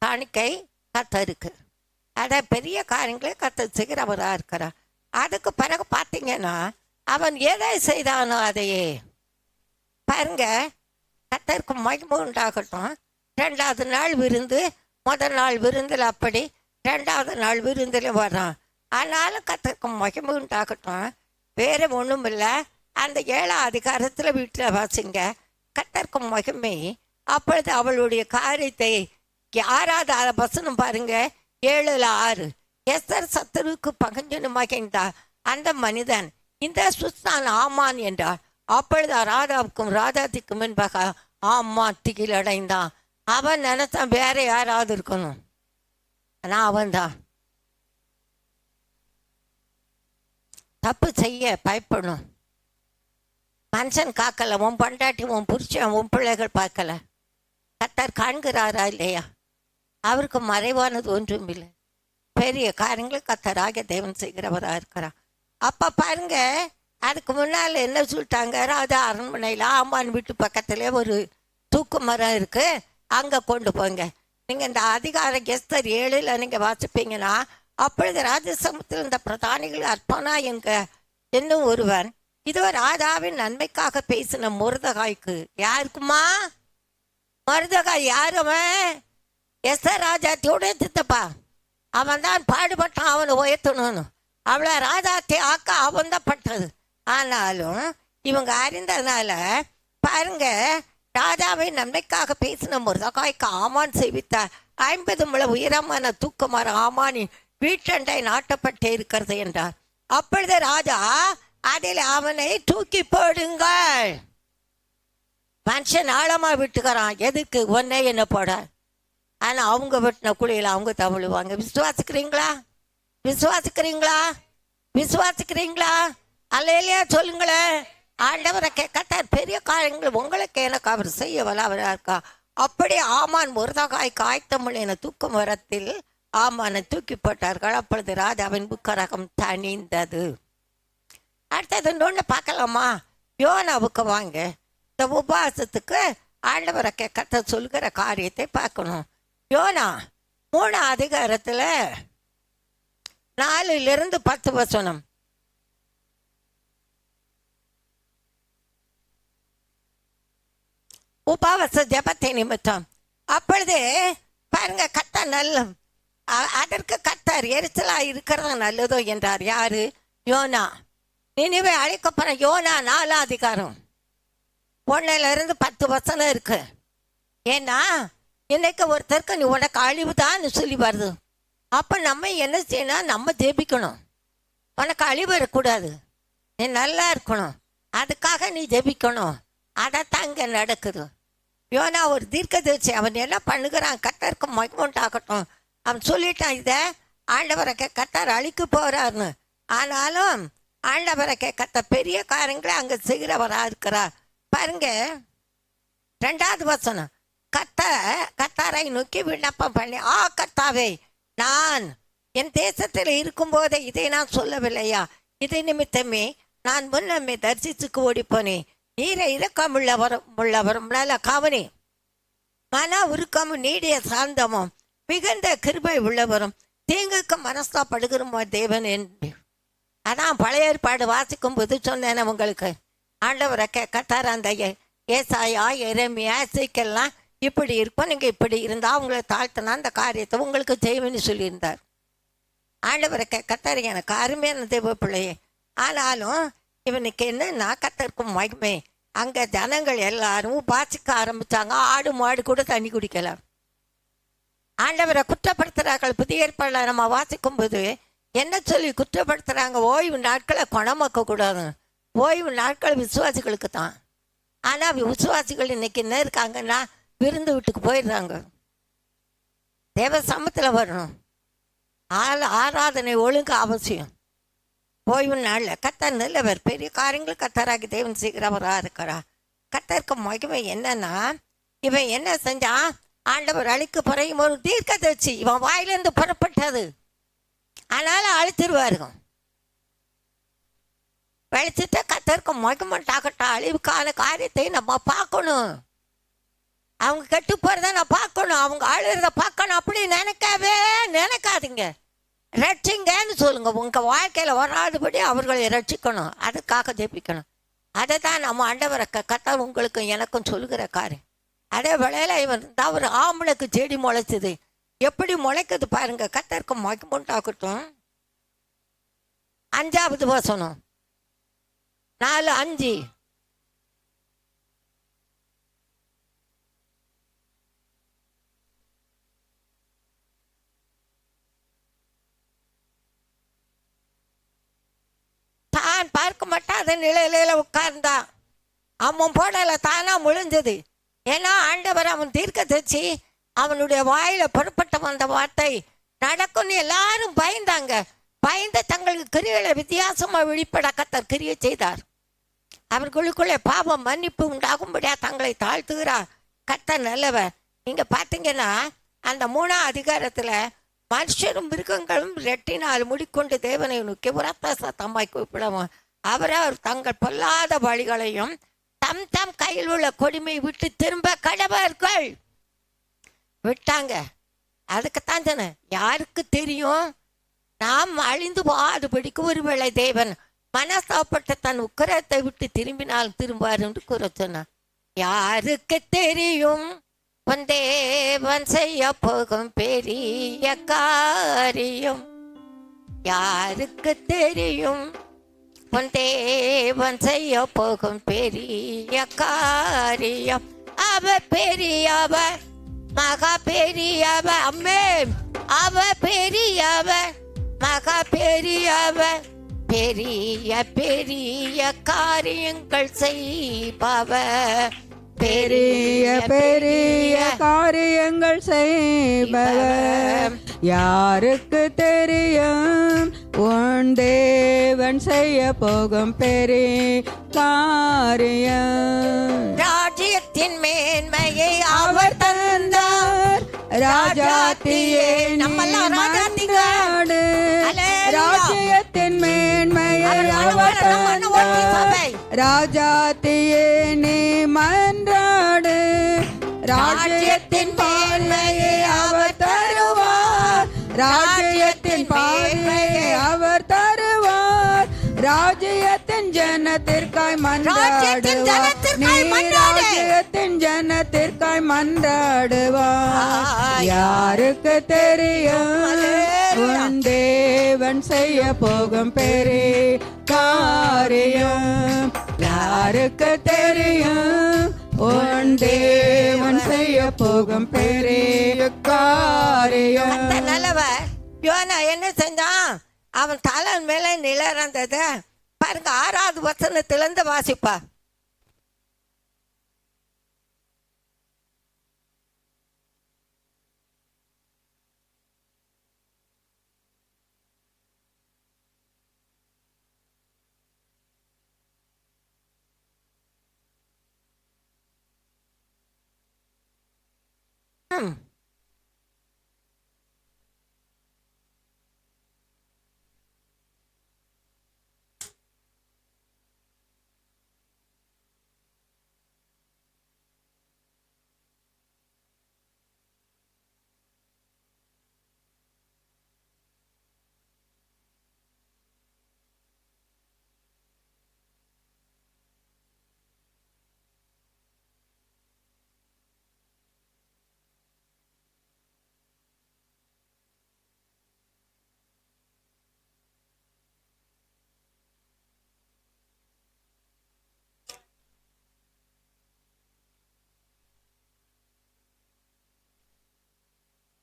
காணிக்கை கத்தருக்கு, அதை பெரிய காரியங்களே கத்த செய்கிறவராக இருக்கிறார். அதுக்கு பிறகு பார்த்தீங்கன்னா அவன் எதை செய்தானோ அதையே பாருங்க. கத்தருக்கு மகிமை உண்டாகட்டும். 2வது நாள் விருந்து, முதல் நாள் விருந்தில் அப்படி, 2வது நாள் விருந்தில் வரான். ஆனாலும் கத்தருக்கு மகிமை உண்டாகட்டும். வேறு ஒன்றும் இல்லை. அந்த 7வது அதிகாரத்தில் வீட்டில் வாசிங்க, கத்தருக்கு மகிமை. அப்பொழுது அவளுடைய காரியத்தை 6வது வசனம் பாருங்க, 7:6. எஸ்தர் சத்துருக்கு பகஞ்சனு மகிழ்ந்தார். அந்த மனிதன் இந்த சுஸ்தான் ஆமான் என்றார். அப்பொழுது ராஜாவுக்கும் ராஜாத்திக்கு முன்பாக ஆமான் திகில் அடைந்தான். அவன் நினைச்சான் வேற யாராவது இருக்கணும், ஆனால் அவன் தான் தப்பு செய்ய பயப்படணும். மனுஷன் காக்கல, உன் பொண்டாட்டி, உன் புருஷன், உன் பிள்ளைகள் பார்க்கல, கர்த்தர் காண்கிறாரா இல்லையா? அவருக்கு மறைவானது ஒன்றும் இல்லை. பெரிய காரியங்களை கர்த்தராகிய தேவன் செய்கிறவராக இருக்கிறார். அப்போ பாருங்க, அதுக்கு முன்னால் என்ன சொல்லிட்டாங்க, ராஜா அரண்மனையில் ஆமான் வீட்டு பக்கத்துலேயே ஒரு தூக்கு மரம் இருக்குது, அங்கே கொண்டு போங்க. நீங்கள் இந்த அதிகாரம் எஸ்தர் 7 நீங்கள் வாசிப்பீங்கன்னா, அப்பொழுது ராஜசமத்தில் இந்த பிரதானிகள் அர்ப்பணா என்னும் ஒருவன் இதோ ராஜாவின் நன்மைக்காக பேசின மொர்தெகாய்க்கு. யாருக்குமா? மொர்தெகாய் யாருவன்? எஸ்தர் ராஜாத்தியோட சித்தப்பா. அவன் தான் பாடுபட்டான் அவனை உயர்த்தணும்னு. அவளை ராஜாத்தி ஆக்க அவன் தான் பட்டது. ஆனாலும் இவங்க அறிந்ததுனால பாருங்க, ராஜாவின் நன்மைக்காக பேசின மொர்தெகாய்க்கு ஆமான் செய்வித்தார். 50 முழ உயரமான தூக்குமரம் ஆமானின் வீட்டண்டை நாட்டப்பட்டே இருக்கிறது என்றார். அப்பொழுது ராஜா, அதில் அவனை தூக்கி போடுங்கள். மனுஷன் ஆழமா விட்டுக்கிறான், எதுக்கு ஒன்னே என்ன போட? ஆனால் அவங்க வெட்டின குழியில் அவங்க தான் விழுவாங்க. விசுவாசிக்கிறீங்களா? விசுவாசிக்கிறீங்களா? விசுவாசிக்கிறீங்களா? அல்லேலூயா சொல்லுங்களேன். ஆண்டவரை கர்த்தர் பெரிய காரியங்கள் உங்களுக்கு எனக்கு அவர் செய்ய வல்லவராக இருக்கா. அப்படி ஆமான் முருதகாய் காய்த்தமிழின தூக்கம் வரத்தில் ஆமானை தூக்கி போட்டார்கள். அப்பொழுது ராஜாவின் புக்கரகம் தணிந்தது. அடுத்தது இன்னொன்று பார்க்கலாமா? யோனாவுக்கு வாங்க. இந்த உபவாசத்துக்கு ஆண்டவரை கர்த்தர் சொல்கிற காரியத்தை பார்க்கணும். யோனா 3 அதிகாரத்தில் 4-10 வசனம். உபவாச ஜபத்தை நிமித்தம். அப்பொழுது பாருங்க, கர்த்தர் நல்ல அதற்கு கர்த்தர் எரிச்சலாக இருக்கிறது நல்லதோ என்றார். யாரு? யோனா. நினிவே அழைக்கப்படுற யோனா 4 அதிகாரம் 1-10 வசனம் இருக்கு. ஏன்னா இன்னைக்கு ஒருத்தருக்கு நீ உனக்கு அழிவு தான் சொல்லி வருது. அப்போ நம்ம என்ன செய்யணும்? நம்ம ஜெபிக்கணும். உனக்கு அழிவு வரக்கூடாது, நீ நல்லா இருக்கணும், அதுக்காக நீ ஜெபிக்கணும். அதைத்தான் இங்கே நடக்குது. யோனா ஒரு தீர்க்கதரிசி. அவன் என்ன பண்ணுகிறான்? கர்த்தருக்கு மகிமைண்டாகட்டும். அவன் சொல்லிட்டான், இதை ஆண்டவரை கர்த்தர் அழிக்க போகிறாருன்னு. ஆனாலும் ஆண்டவரை கர்த்தர் பெரிய காரியங்களை அங்கே செய்கிறவராக இருக்கிறார். பாருங்க 2வது வசனம். கர்த்தரை நோக்கி விண்ணப்பம் பண்ணி, கர்த்தாவே, நான் என் தேசத்தில் இருக்கும்போதே இதை நான் சொல்லவில்லையா? இதை நிமித்தமே நான் முன்னமே தரிசிச்சுக்கு ஓடிப்போனேன். நீரை இரக்கமுள்ளவரும் நல்ல கவனி, மன உருக்கமும் நீடிய சாந்தமும் மிகுந்த கிருபை உள்ளவரும் தீங்குக்கு மனஸ்தாப்படுகிறோமோ தேவன் என்று. அதான் பழைய ஏற்பாடு வாசிக்கும் போது சொன்னேன் உங்களுக்கு. ஆண்டவரை கர்த்தர் அந்த ஏசாயா எரேமியா எசேக்கியேல்லாம் இப்படி இருப்போம், நீங்கள் இப்படி இருந்தால் அவங்கள தாழ்த்தினா அந்த காரியத்தை உங்களுக்கு செய்வேன்னு சொல்லியிருந்தார். ஆண்டவரை கர்த்தர் எனக்கு அருமையான தேவ பிள்ளையே. ஆனாலும் இவனுக்கு என்னன்னா, கர்த்தருக்கும் மகிமை. அங்கே ஜனங்கள் எல்லாரும் பாசிக்க ஆரம்பித்தாங்க. ஆடு மாடு கூட தண்ணி குடிக்கலாம். ஆண்டவரை குற்றப்படுத்துகிறார்கள். புதிய ஏற்பாடில் நம்ம வாசிக்கும் போது என்ன சொல்லி குற்றப்படுத்துகிறாங்க? ஓய்வு நாட்களை குணமாக்க கூடாது. ஓய்வு நாட்கள் விசுவாசிகளுக்கு தான். ஆனால் விசுவாசிகள் இன்னைக்கு என்ன இருக்காங்கன்னா, விருந்து வீட்டுக்கு போயிடுறாங்க. தேவ சமத்தில் வரணும். ஆராதனை ஒழுங்கு அவசியம். ஓய்வு நாளில் கர்த்தர் நல்லவர், பெரிய காரியங்கள் கர்த்தராகி தேவன் செய்கிறவராக இருக்கிறார். கர்த்தருக்கு மகிமை என்னன்னா, இவன் என்ன செஞ்சான்? ஆண்டவர் அழிக்க பிறகும் ஒரு தீர்க்கதரிசி இவன் வாயிலிருந்து புறப்பட்டது. அதனால அழிச்சிருவாருங்க. வெளிச்சிட்ட கர்த்தருக்கு மகிமைண்டாகட்டும். அழிவுக்கான காரியத்தை நம்ம பார்க்கணும். அவங்க கெட்டு போகிறத நான் பார்க்கணும், அவங்க அழுகிறத பார்க்கணும். அப்படி நினைக்காதீங்க. ரட்சிங்கன்னு சொல்லுங்க. உங்கள் வாழ்க்கையில் வராதபடி அவர்களை ரட்சிக்கணும். அதுக்காக ஜெபிக்கணும். அதை தான் நம்ம ஆண்டவரை கர்த்தர் உங்களுக்கும் எனக்கும் சொல்லுகிற காரியம். அதே வேளையில் இவன் ஒரு ஆம்பளுக்கு செடி முளைச்சிது. எப்படி முளைக்குது பாருங்க. கர்த்தருக்கு மகிமைண்டாகட்டும். 5வது வசனம் 4:5. தான் பார்க்க மாட்டான், அதன் நிலையில உட்கார்ந்தான். அவன் போடல, தானா முழிஞ்சது. ஏன்னா ஆண்டவர் அவன் தீர்க்கதரிசி, அவனுடைய வாயில புறப்பட்ட வந்த வார்த்தை நடக்கும்னு எல்லாரும் பயந்தாங்க. பயந்து தங்களுக்கு கிரியைகளை வித்தியாசமா வெளிப்பட கர்த்தர் கிரியை செய்தார். அவர்களுக்குள்ளே பாவம் மன்னிப்பு உண்டாகும்படியா தங்களை தாழ்த்துகிறார். கர்த்தர் நல்லவர். நீங்க பார்த்தீங்கன்னா அந்த 3ஆம் அதிகாரத்துல மனுஷரும் மிருகங்களும் ரெட்டினால் முடிக்கொண்டு தேவனை நோக்கி உரத்த சத்தமாய் கூப்பிடுவோம். அவர் தங்கள் பொல்லாத வழிகளையும் தம் தம் கையில் உள்ள கொடுமை விட்டு திரும்ப கடவர்கள் விட்டாங்க. அதுக்குத்தான் சொன்ன, யாருக்கு தெரியும் நாம் அழிந்து போகாதபடிக்கு ஒருவேளை தேவன் மனசாப்பட்ட தன் உக்கிரத்தை விட்டு திரும்பினால் திரும்பார் என்று கூற சொன்னார். யாருக்கு தெரியும் உன் தேவன் செய்ய போகும் பெரிய காரியம்? யாருக்கு தெரியும் உன் தேவன் செய்ய போகும் பெரிய காரியம்? அவர் பெரியவர், மகா பெரியவர். அம்மே, அவர் பெரியவர், மகா பெரியவர். பெரிய பெரிய காரியங்கள் செய்பவர். பெரிய பெரிய காரியங்கள் செய்பவர் யாருக்கு தெரியும்? உன் தேவன் செய்ய போகும் பெரிய காரியம். ராஜ்யத்தின் மேன்மையை அவர் தந்தார். ராஜாத்தியே நம்மெல்லாம் ராஜாத்திங்க. மன்றாடு. அல்லேலூயா. ராஜ்யத்தின் மேன்மையை அவர் அவர் மனவாட்டி சபை. தந்தார். ராஜாத்தியே நீ மன்றாடு. ராஜ்யத்தின் மேன்மையை அவர் தருவார். ராஜ்யத்தின் மேன்மையை அவர் தருவார். ராஜ்யத்தின் ஜனத்திற்காய் மன்றாடுவார். நீ ராஜ்யத்தின் ஜனத்திற்காய் மன்றாடுவார். யாருக்கு தெரியும்? உன் தேவன் செய்ய போகும் பெரிய காரியம். யாருக்கு தெரியும்? உன் தேவன் செய்ய போகும் பெரிய காரியம். நல்லவர். யோனா என்ன செஞ்சான்? அவன் தலை மேல நிலறந்தது பாருங்க. 6வது வசனத்திலிருந்து வாசிப்பா.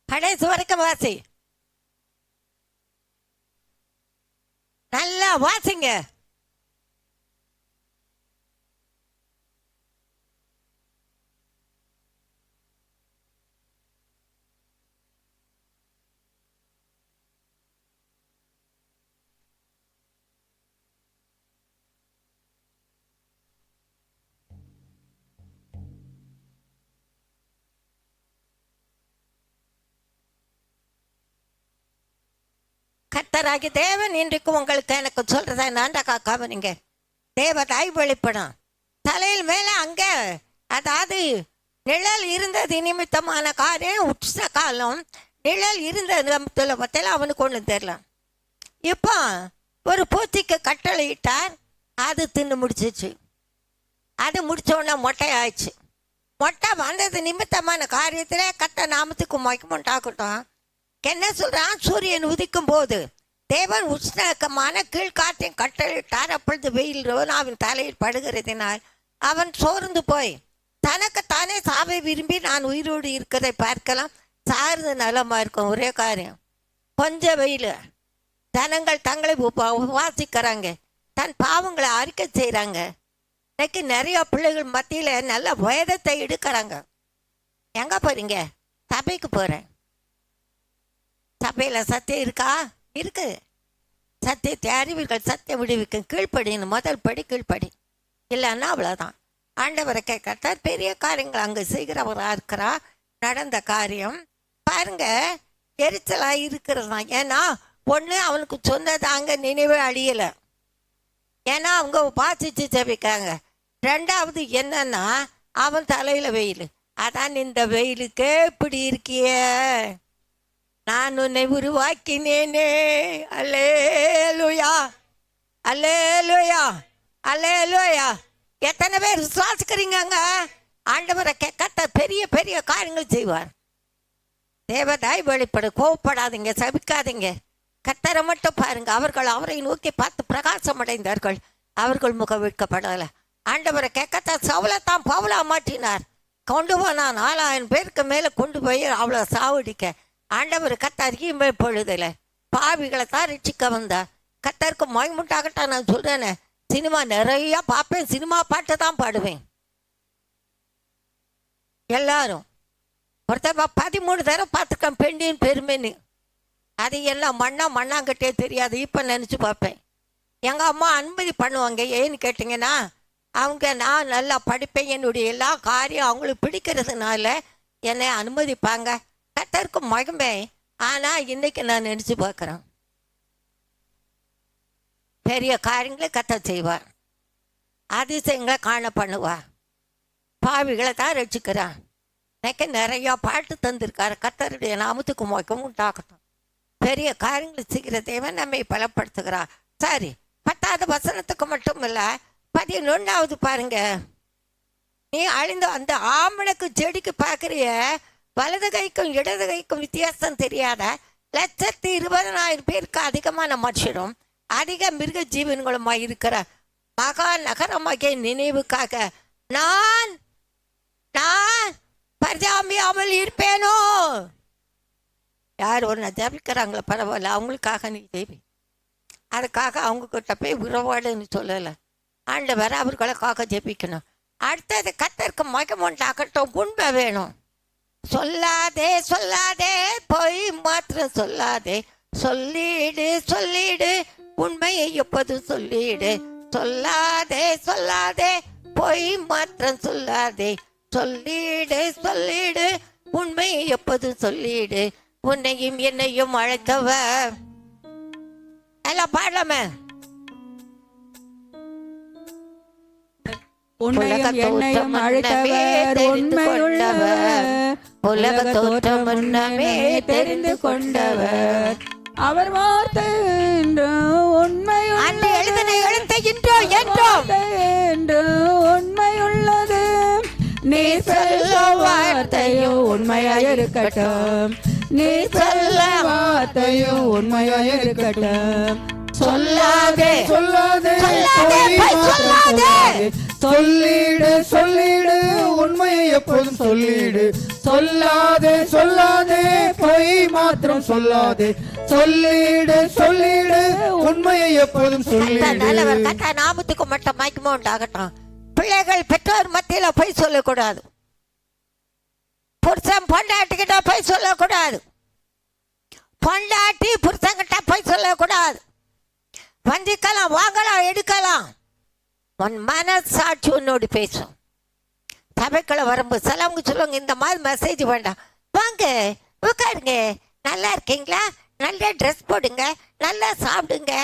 கடைசி வரைக்கும் வாசி. நல்லா வாசிங்க. கர்த்தராகிய தேவன் இன்றைக்கு உங்களுக்கு எனக்கு சொல்றத நான்டா கவனிங்க. தேவ தாய் வெளிப்படும். தலையில் மேல அங்க அதாவது நிழல் இருந்தது நிமித்தமான காரியம். உச்ச காலம் நிழல் இருந்தது பத்தில அவனுக்கு ஒண்ணு தெரியல. இப்போ ஒரு பூச்சிக்கு கட்டளையிட்டார். அது தின்னு முடிச்சிச்சு. அது முடிச்ச உடனே மொட்டை ஆயிடுச்சு. மொட்டை வந்தது நிமித்தமான காரியத்திலே கர்த்தர் நாமத்துக்கு மகிமையுண்டாகட்டும். என்ன சொல்றான்? சூரியன் உதிக்கும் போது தேவன் உஷ்ணக்கமான கீழ்காற்றின் கட்டளையிட்டார். அப்பொழுது வெயில் அவன் தலையில் படுகிறதினால் அவன் சோர்ந்து போய் தனக்குத்தானே சாவை விரும்பி நான் உயிரோடு இருக்கிறதை பார்க்கலாம். சார்ந்து நலமா இருக்கும். ஒரே காரியம், கொஞ்சம் வெயில். ஜனங்கள் தங்களை உபாசிக்கிறாங்க, தன் பாவங்களை அறிக்கை செய்கிறாங்க. இன்னைக்கு நிறைய பிள்ளைகள் மத்தியில் நல்ல வேதத்தை எடுக்கிறாங்க. எங்கே போறீங்க? சபைக்கு போகிறேன். சபையில் சத்தியம் இருக்கா? இருக்கு. சத்தியத்தை அறிவீர்கள், சத்தியம் விடுவிக்கும். கீழ்ப்படின்னு முதல் படி கீழ்ப்படி. இல்லைன்னா அவ்வளோதான். ஆண்டவரை கேட்கத்தார் பெரிய காரியங்கள் அங்கே செய்கிறவராக இருக்கிறா. நடந்த காரியம் பாருங்க எரிச்சலாக இருக்கிறது தான். ஏன்னா ஒன்று அவனுக்கு சொன்னதாங்க நினைவே அழியலை. ஏன்னா அவங்க பாசிச்சு ஜெபிக்காங்க. ரெண்டாவது என்னன்னா அவன் தலையில் வெயில். அதான் இந்த வெயிலுக்கே இப்படி இருக்கிய, நான் உன்னை உருவாக்கினேனே. அல்லேலூயா அல்லேலூயா அல்லேலூயா. எத்தனை பேர் விசுவாசிக்கிறீங்க? ஆண்டவரை கேட்க பெரிய பெரிய காரியங்கள் செய்வார். தேவதாய் வெளிப்படு. கோவப்படாதீங்க, சபிக்காதீங்க. கர்த்தரை மட்டும் பாருங்க. அவர்கள் அவரை நோக்கி பார்த்து பிரகாசம் அடைந்தார்கள். அவர்கள் முகம் விற்கப்படலை. ஆண்டவரை கேட்கத்தான் சவுலத்தான் பவுலா மாற்றினார். கொண்டு போனான் 4000 பேருக்கு மேலே கொண்டு போய் அவ்வளோ சாவடிக்க. ஆண்டவர் கத்தாரிக்கு பொழுதில்லை பாவிகளை தான் ரட்சிக்க வந்தார். கத்தருக்கு மகிமுண்டாகட்டும். நான் சொல்கிறேனே, சினிமா நிறையா பார்ப்பேன், சினிமா பாட்டு தான் பாடுவேன். எல்லாரும் ஒருத்தர் 13 தடவை பார்த்துருக்கேன் பெண்ணின் பெருமைன்னு. அது எல்லாம் மண்ணாங்கட்டே தெரியாது. இப்போ நினச்சி பார்ப்பேன். எங்கள் அம்மா அனுமதி பண்ணுவாங்க. ஏன்னு கேட்டிங்கன்னா, அவங்க நான் நல்லா படிப்பேன், என்னுடைய எல்லா காரியம் அவங்களுக்கு பிடிக்கிறதுனால என்னை அனுமதிப்பாங்க. கர்த்தருக்கு மகிமை. ஆனால் இன்னைக்கு நான் நினச்சி பார்க்குறேன், பெரிய காரியங்களை கர்த்தர் செய்வார், அதிசயங்களை காண பண்ணுவார், பாவிகளை தான் ரசிக்கிறான். எனக்கு நிறையா பாட்டு தந்திருக்காரு. கர்த்தருடைய நாமத்துக்கு மகிமை உண்டாகட்டும். பெரிய காரியங்களை செய்கிற தேவன் நம்மை பலப்படுத்துகிறார். சரி, 10வது வசனத்துக்கு மட்டும் இல்லை, 11வது பாருங்க. நீ அழிந்த அந்த ஆமணக்கு செடிக்கு பார்க்குறிய, வலது கைக்கும் இடது கைக்கும் வித்தியாசம் தெரியாத 120,000 பேருக்கு அதிகமான மனுஷரும் அதிக மிருக ஜீவன்களுமாய் இருக்கிற மகா நகரமாகிய நினைவுக்காக நான் பரிதாபியாமல் இருப்பேனோ. யார் ஒன்று ஜபிக்கிறாங்களோ பரவாயில்ல, அவங்களுக்காக நீ ஜெபி. அதுக்காக அவங்கக்கிட்ட போய் உறவாடுன்னு சொல்லலை. ஆண்டவர் அவர்களுக்காக ஜெபிக்கணும். அடுத்தது கர்த்தருக்கு மகிமை உண்டாகட்டும். உண்மை வேணும். சொல்லாதே சொல்லாதே பொய் மாத்திரம் சொல்லாதே, சொல்லிடு உண்மையை எப்போதும் சொல்லிடு. சொல்லாதே சொல்லாதே பொய் மாத்திரம் சொல்லாதே, சொல்லிடு உண்மையை எப்போதும் சொல்லிடு. உன்னையும் என்னையும் அழைத்தவ எல்லாம் பாடலாமே. உன்னையும் என்னையும் அழைத்தவர் உண்மையுள்ளவர், உலக தோற்றம் முன்னமே தெரிந்து கொண்டவர். அவர் வார்த்தை அந்த எழுதின எழுத்தை என்றோம் என்று உண்மையுள்ளது. நீ சொல்ல வார்த்தையும் உண்மையாய் இருக்கட்டும், நீ சொல்ல வார்த்தையும் உண்மையாய் இருக்கட்டும். சொல்லாதே சொல்லாதே சொல்லிடு உண்மையை எப்போதும் சொல்லிடு. சொல்லாதே பொய் மாத்திரம் சொல்லாதே, சொல்லிடு உண்மையை எப்போதும் சொல்லிடு. நாமத்துக்கு மட்டும் மகிமை உண்டாகட்டும். பிள்ளைகள் பெற்றோர் மத்தியில போய் சொல்லக்கூடாது. புருஷன் பொண்டாட்டிக்கிட்ட போய் சொல்லக்கூடாது. பொண்டாட்டி புருஷன்கிட்ட போய் சொல்லக்கூடாது. வந்திக்கலாம், வாங்கலாம், எடுக்கலாம். உன் மனசாட்சி உன்னோடு பேசும். சபைக்குள்ள வரும்போது சிலவங்க சொல்லுவாங்க, இந்த மாதிரி மெசேஜ் வேண்டாம், வாங்க உட்காருங்க, நல்லா இருக்கீங்களா, நல்லா ட்ரெஸ் போடுங்க, நல்லா சாப்பிடுங்க.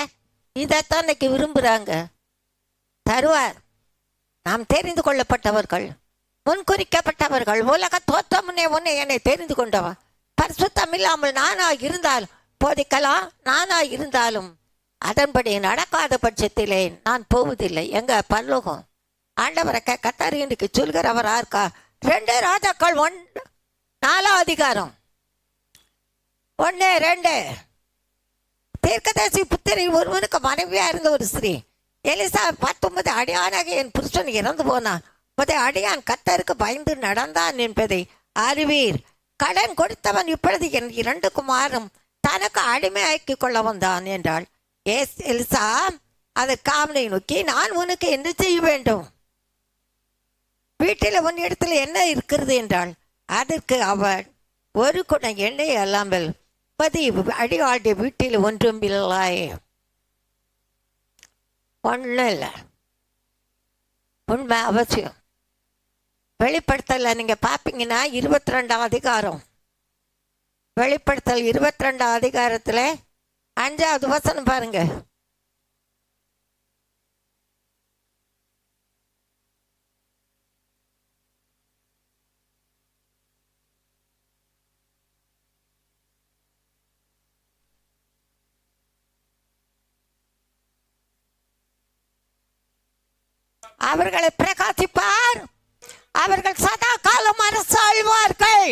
இதைத்தான் இன்னைக்கு விரும்புகிறாங்க. தருவார். நாம் தெரிந்து கொள்ளப்பட்டவர்கள், முன்குறிக்கப்பட்டவர்கள். உலக தோற்றமுன்னே உன்னை என்னை தெரிந்து கொண்டவன். பரிசுத்தம் இல்லாமல் நானாக இருந்தாலும் போதிக்கலாம், நானாக இருந்தாலும் அதன்படி நடக்காத பட்சத்திலே நான் போவதில்லை. எங்க பரலோகம் ஆண்டவரை கர்த்தர் இன்னைக்கு சொல்கிறவரா இருக்கா? 2 ராஜாக்கள் 4ஆம் அதிகாரம் 1-2. தீர்க்கதரிசி புத்திரி ஒருவனுக்கு மனைவியா இருந்த ஒரு ஸ்திரீ எலிசா 19 அடியானாக என் புருஷன் இறந்து போனான், அடியான் கர்த்தருக்கு பயந்து நடந்தான் என்பதை அறிவீர். கடன் கொடுத்தவன் இப்பொழுது என் 2 குமாரும் தனக்கு அடிமையாக்கி கொள்ள வந்தான் என்றாள். எலிசா அதற்கு அவனை நோக்கி, நான் உனக்கு என்ன செய்ய வேண்டும்? வீட்டில் உன் இடத்துல என்ன இருக்கிறது என்றாள். அதற்கு அவன், ஒரு குடம் எண்ணெய் அல்லாமல் 10 அடியாளுடைய வீட்டில் ஒன்றும் இல்லை. ஒன்றும் இல்லை. உண்மை அவசியம். வெளிப்படுத்தல நீங்க பார்ப்பீங்கன்னா 22ஆம் அதிகாரம், வெளிப்படுத்தல் 22ஆம் அதிகாரத்துல 5வது வசனம் பாருங்க. அவர்களை பிரகாசிப்பார், அவர்கள் சதா காலம் அரசு ஆழ்வார்கள்.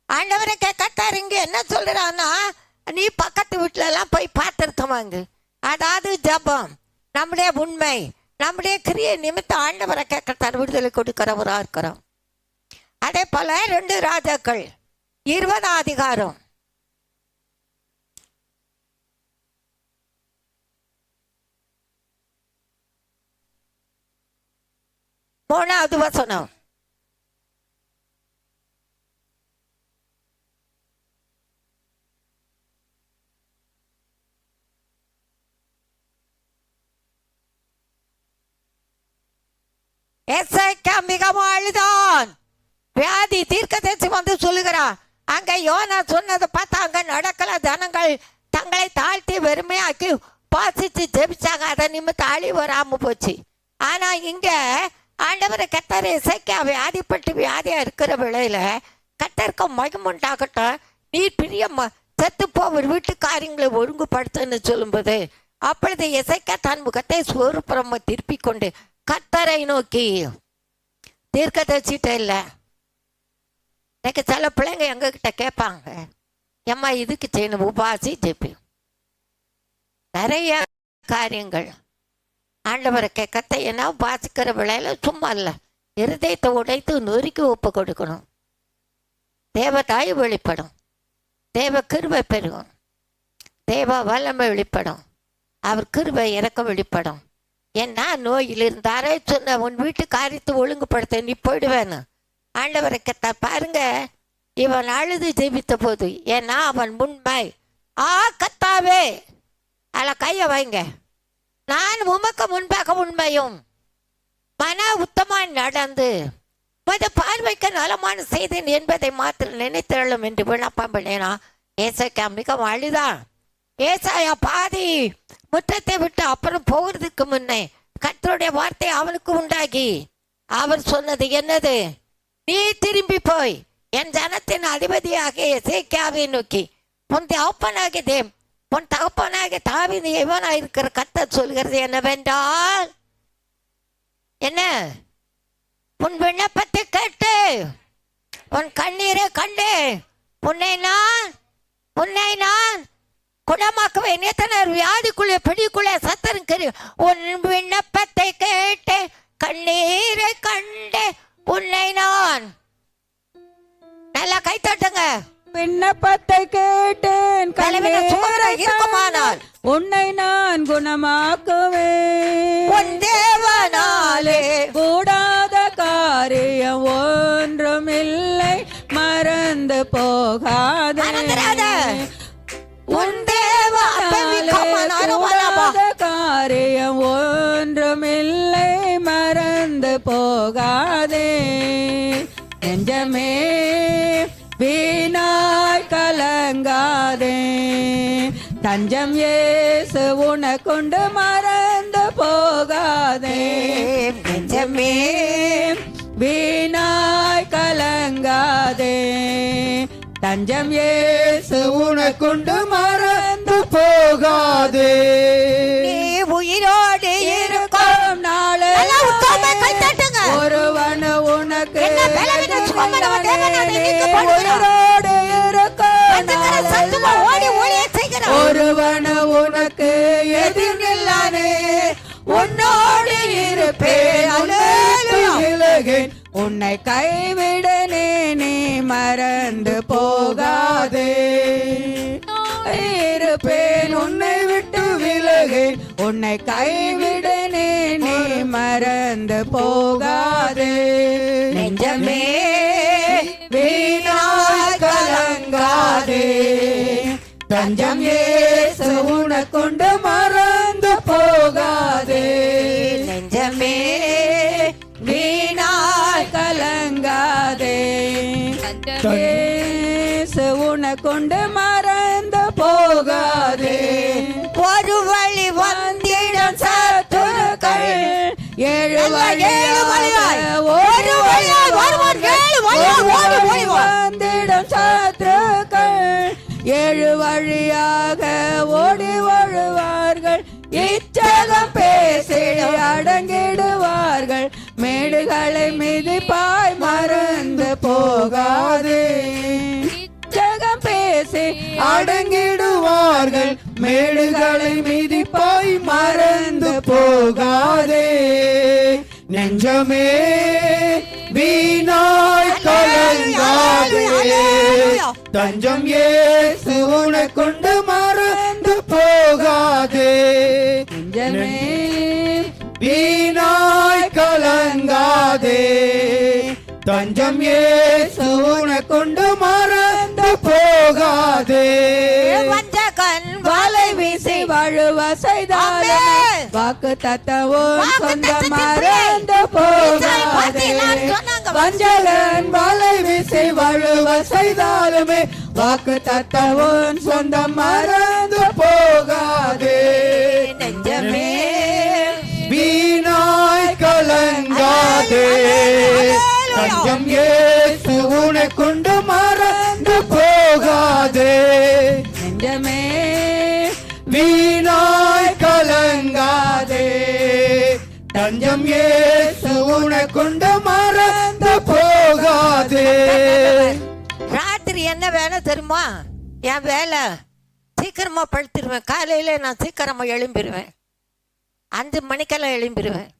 ஆண்டவரை கர்த்தர் இங்க என்ன சொல்றான்னா, நீ பக்கத்து வீட்டுல எல்லாம் போய் பார்த்துருக்கவாங்க. அதாவது ஜபம், நம்முடைய உண்மை, நம்முடைய கிரியை நிமித்தம் ஆண்டவரை கர்த்தர் விடுதலை கொடுக்கிறவரா இருக்கிறோம். அதே போல 2 ராஜாக்கள் 20ஆம் அதிகாரம் 3வது வசனம். எசேக்கியா மிகவும் அழுதான். வியாதி தீர்க்கதரிசி வந்து சொல்லுகிறான். அங்க யோனா சொன்னதை பார்த்தா அங்க நடக்கல. ஜனங்கள் தங்களை தாழ்த்தி வெறுமையாக்கி பாசிச்சு ஜெபிச்சாங்க. அதை நிமித்தம் அழி வராம போச்சு. ஆனா இங்க ஆண்டவர் கர்த்தர் எசேக்கியா வியாதிப்பட்டு வியாதியா இருக்கிற வேளையில கர்த்தருக்கு மகிமுண்டாகட்டும், நீ பிரியமா செத்து போவர் வீட்டு காரியங்களை ஒழுங்குபடுத்துன்னு சொல்லும்போது அப்பொழுது எசேக்கியா தன் முகத்தை சோறுபுறமா திருப்பி கொண்டு கர்த்தரை நோக்கி தீர்க்கதரிசிட்ட இல்லை. எனக்கு சில பிள்ளைங்க எங்ககிட்ட கேட்பாங்க, ஏம்மா இதுக்கு செய்யணும் உபாசி ஜெபி நிறைய காரியங்கள் ஆண்டவரை கத்தை என்ன உபாசிக்கிற விளையில சும்மா இல்லை, இருதயத்தை உடைத்து நொறுக்கி ஒப்பு கொடுக்கணும். தேவதாய் வெளிப்படும், தேவ கிருபை பெருகும், தேவ வல்லமை வெளிப்படும், அவர் கிருபை இறக்க வெளிப்படும். ஏன்னா நோயில் இருந்தாரே சொன்ன உன் வீட்டு காரியத்தை ஒழுங்குபடுத்த நீ போயிடுவேன்னு ஆண்டவரை கத்த பாருங்க. இவன் அழுது ஜெபித்த போது ஏன்னா அவன் உண்மை. கத்தாவே அல்ல கைய வைங்க, நான் உமக்கு முன்பாக உண்மையும் மன உத்தமாய் நடந்து பார்வைக்கு நலமான செய்தேன் என்பதை மாத்திரம் நினைத்தள்ளும் என்று விண்ணப்பம் பண்ணினா ஏசாயா மிகவும் அழுதான். ஏசாயா பாதி முற்றத்தை விட்டு அப்புறம் போகிறதுக்கு முன்னே கர்த்தருடைய வார்த்தை அவனுக்கு உண்டாகி அவர் சொன்னது என்னது, நீ திரும்பி போய் என் ஜனத்தின் அதிபதியாக எசேக்கியாவை நோக்கி உன் தகப்பனாகிய தாவீது இவனாய் இருக்கிற கர்த்தர் சொல்கிறது என்னவென்றால், என்ன உன் விண்ணப்பத்தை கேட்டு உன் கண்ணீரை கண்டு உன்னை நான் குணமாக்குவேன். எத்தனர் வியாதிக்குள்ளே பிடிக்குள்ளே சத்தரும் உன் விண்ணப்பத்தை கேட்டு கண்ணீரை கண்டு உன்னை நான் நல்லா கை தட்டுங்க. விண்ணப்பத்தை கேட்டேன் இருக்குமானால் உன்னை நான் குணமாக்குவேன். உன் தேவனாலே கூடாத காரியம் ஒன்றுமில்லை, மறந்து போகாதே. உன் தேவனாலே காரியம் ஒன்றுமில்லை, மறந்து போகாதே. நெஞ்சமே வீணாய் கலங்காதே, தஞ்சம் இயேசு உனக்குண்டு, மறந்து போகாதே. நெஞ்சமே வீணாய் கலங்காதே, தஞ்சம் இயேசு உனக்குண்டு, மறந்து போகாதே. நீ உயிரோடு இருக்கும் நாளே ஒருவன் உனக்கு உயிரோடு இருக்கும் ஒருவன் உனக்கு எதிரில்லானே, உன்னோடு இருப்பேன், உன்னை கைவிடனே, நீ மறந்து போகாதே. இருப்பேன் உன்னை விட்டு விலகேன், உன்னை கைவிடனே, நீ மறந்து போகாதே. நெஞ்சமே வீணாய் கலங்காதே, தஞ்சம் இயேசு உனக்குண்டு, மறந்து போகாதே. நெஞ்சமே வீணாய் கலங்காதே, இயேசு உனக்குண்டு, மறந்து போகாதே. ஒரு வழி வந்திடம் சத்துருக்கள் ஏழு வந்திடம் சத்துருக்கள் ஏழு வழியாக ஓடி வருவார்கள். இச்சகம் பேசி அடங்கிடுவார்கள், மேடுகளை மிதிப்பாய், மறந்து போகாதே. இச்சகம் பேசி அடங்கிடுவார்கள், மேடுகளை மிதிப்பாய், மறந்து போகாதே. நெஞ்சமே வீணாய் கலங்காதே, தஞ்சம் இயேசு உனக்குண்டு, மறந்து போகாதே. நெஞ்சமே வீணாய் கலங்காதே, தஞ்சம் இயேசு உனக்குண்டு, மறந்து போகாதே. வஞ்சகன் வலை வீசி வாழுவ செய்தாலுமே ஆமென். வாக்கு தத்தவும் வாக்கு சொந்தம் தத்தத்தின் மறந்து போகாதே. எல்லாரும் சொன்னாங்க. வஞ்சகன் வலை வீசி வாழுவ செய்தாலுமே வாக்கு தத்தவும் சொந்தம் மறந்து போகாதே. நெஞ்சமே வீணாய் கலங்காதே, தஞ்சம் இயேசு உனக்குண்டு மறந்து போகாதே. நெஞ்சமே வீணாய் கலங்காதே, தஞ்சம் இயேசு உனக்குண்டு மறந்து போகாதே. ராத்திரி என்ன வேலை தெரியுமா? என் வேலை சீக்கிரமா படுத்துருவேன். காலையில நான் சீக்கிரமா எழும்பிடுவேன். 5 மணிக்கெல்லாம் எழும்பிடுவேன்.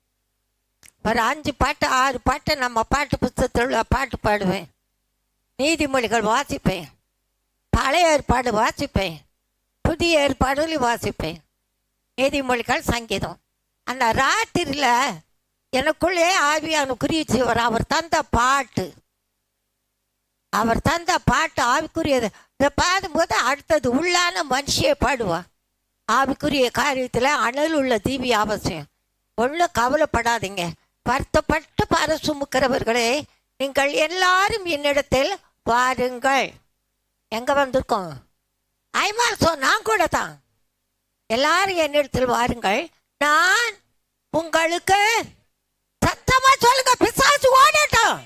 ஒரு 5 பாட்டு 6 பாட்டு நம்ம பாட்டு புத்தகத்தில் பாட்டு பாடுவேன். நீதிமொழிகள் வாசிப்பேன், பழைய ஏற்பாடு வாசிப்பேன், புதிய ஏற்பாடுகளையும் வாசிப்பேன். நீதிமொழிகள், சங்கீதம். அந்த ராத்திரியில் எனக்குள்ளே ஆவியான குறிச்சிவர். அவர் தந்த பாட்டு ஆவிக்குரியது. இதை பாடும்போது அடுத்தது உள்ளான மனுஷியை பாடுவா. ஆவிக்குரிய காரியத்தில் அனல் உள்ள தீவி அவசியம். ஒன்றும் கவலைப்படாதீங்க. வருத்தப்பட்டு பார சுமக்கிறவர்களே, நீங்கள் எல்லாரும் என்னிடத்தில் வாருங்கள். எங்க வந்திருக்கோம்? நான் கூட தான். எல்லாரும் என்னிடத்தில் வாருங்கள், நான் உங்களுக்கு சத்தமா சொல்லுங்க, பிசாசு ஓடட்டும்,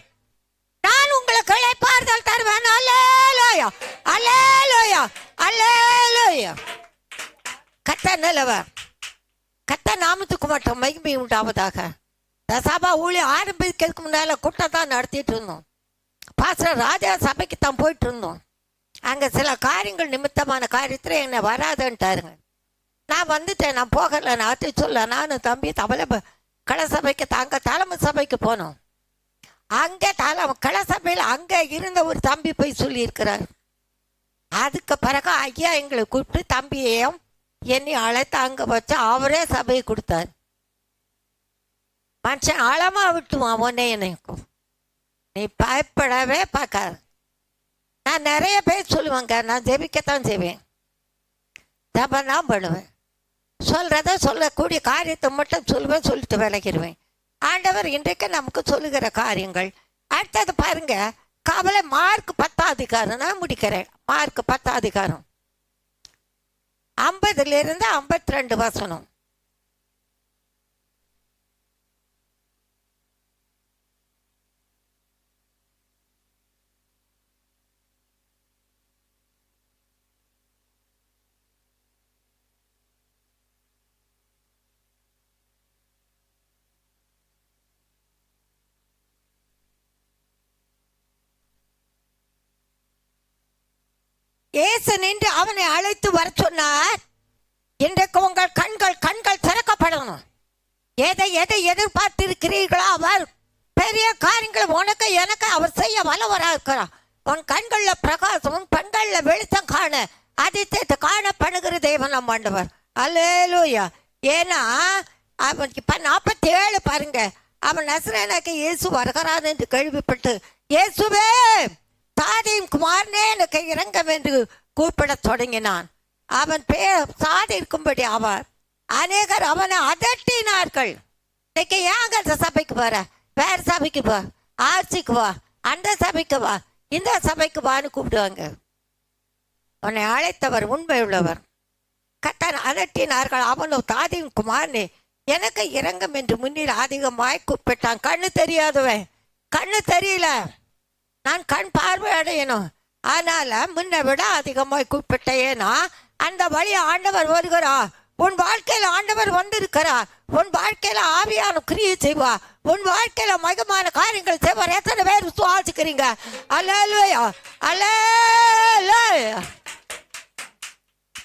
நான் உங்களுக்கு இளைப்பாறுதல் தருவேன். அல்லேலூயா, அல்லேலூயா, அல்லேலூயா. கர்த்தர் நல்லவர். கர்த்தர் நாமத்துக்கு மட்டும் மகிமை உண்டாவதாக. சபா ஊழியம் ஆரம்பிக்கிறதுக்கு முன்னால கூட்டம் தான் நடத்திட்டு இருந்தோம். பாஸ்டர் ராஜா சபைக்கு தான் போயிட்டு இருந்தோம். அங்கே சில காரியங்கள் நிமித்தமான காரியத்தில் என்னை வராதுன்ட்டாருங்க. நான் வந்துட்டேன், நான் போகலை. நான் அத்தி சொல்ல நானும் தம்பி தவளை கள சபைக்கு தாங்க தலைமை சபைக்கு போனோம். அங்கே கள சபையில் அங்கே இருந்த ஒரு தம்பி போய் சொல்லியிருக்கிறார். அதுக்கு பிறகு ஐயா எங்களை கூப்பிட்டு தம்பியையும் என்னை அழைத்து அங்கே வச்சு அவரே சபையை கொடுத்தார். மனுஷன் ஆழமா விட்டுவான் உன்னை என்னைக்கும். நீ பயப்படவே பார்க்காது. நான் நிறைய பேர் சொல்லுவாங்க, நான் ஜெபிக்கத்தான் செய்வேன், ஜபம் தான் பண்ணுவேன். சொல்கிறத சொல்லக்கூடிய காரியத்தை மட்டும் சொல்லுவேன், சொல்லிட்டு விலகிடுவேன். ஆண்டவர் இன்றைக்கு நமக்கு சொல்லுகிற காரியங்கள். அடுத்தது பாருங்க, கவலை. மார்க் 10 அதிகாரம் நான் முடிக்கிறேன். மார்க் 10 அதிகாரம் 50 52 வசனம். இயேசு நின்று அவனை அழைத்து வர சொன்னார். இன்றைக்கு உங்கள் கண்கள் திறக்கப்படணும். எதை எதிர்பார்த்திருக்கிறீர்களோ அவர் பெரிய காரியங்கள் உனக்கு எனக்கு அவர் செய்ய வல்லவராக இருக்கிறார். உன் கண்களில் பிரகாசம், உன் கண்களில் வெளிச்சம் காண அதிசயத்தை காணப்படுகிற தேவன் நம் ஆண்டவர். அல்லேலூயா. ஏன்னா அவன் இப்ப 47 பாருங்க, அவன் நசரேனாக்கு இயேசு வருகிறான் என்று கேள்விப்பட்டு, இயேசுவே தாதியின் குமாரனே எனக்கு இறங்கம் என்று கூப்பிடத் தொடங்கினான். அவன் சாதி இருக்கும்படி அவர் அநேகர் அவனை அதட்டினார்கள். இன்னைக்கு ஏங்க அந்த சபைக்கு வர, வேற சபைக்கு வா, ஆட்சிக்கு வா, அந்த சபைக்கு வா, இந்த சபைக்கு வான்னு கூப்பிடுவாங்க. உன்னை அழைத்தவர் உண்மை உள்ளவர். கர்த்தர் அதட்டினார்கள். அவனோ தாதியின் குமாரனே எனக்கு இறங்கம் என்று முன்னில் அதிகமாய் கூப்பிட்டான். கண்ணு தெரியாதவன், கண்ணு தெரியல, நான் கண் பார்வை அடையணும், அதனால முன்னை விட அதிகமாய் கூப்பிட்டேனா அந்த வழி ஆண்டவர் வருகிறார். உன் வாழ்க்கையில ஆண்டவர் வந்திருக்கிறார். உன் வாழ்க்கையில ஆவியான கிரியை செய்வா. உன் வாழ்க்கையில மகமான காரியங்கள் செய்வார். எத்தனை பேர் விசுவாசிக்கிறீங்க? அல்லேலூயா, அல்லேலூயா.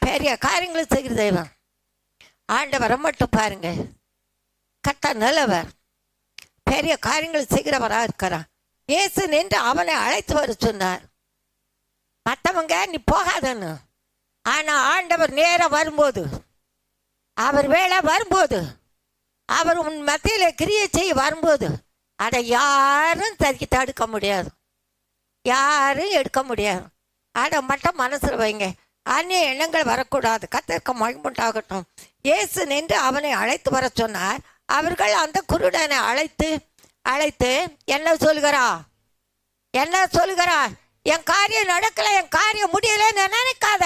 பெரிய காரியங்கள் செய்கிற தெய்வம் ஆண்டவரை மட்டும் பாருங்க. கர்த்தர் நல்லவர், பெரிய காரியங்கள் செய்கிறவரா இருக்கிறார். இயேசு நின்று அவனை அழைத்து வர சொன்னார். மற்றவங்க நீ போகாதன்னு. ஆனா ஆண்டவர் நேரம் வரும்போது, அவர் வேலை வரும்போது, அவர் உன் மத்தியில கிரியை செய்ய வரும்போது அதை யாரும் தடுக்க முடியாது, யாரும் எடுக்க முடியாது. அதை மட்டும் மனசுல வைங்க. அந்நிய எண்ணங்கள் வரக்கூடாது. கர்த்தருக்கு மகிமையுண்டாகட்டும். இயேசு நின்று அவனை அழைத்து வர சொன்னார். அவர்கள் அந்த குருடனை அழைத்து என்ன சொல்கிறா? என் காரியம் நடக்கல, என் காரியம் முடியலன்னு நினைக்காத.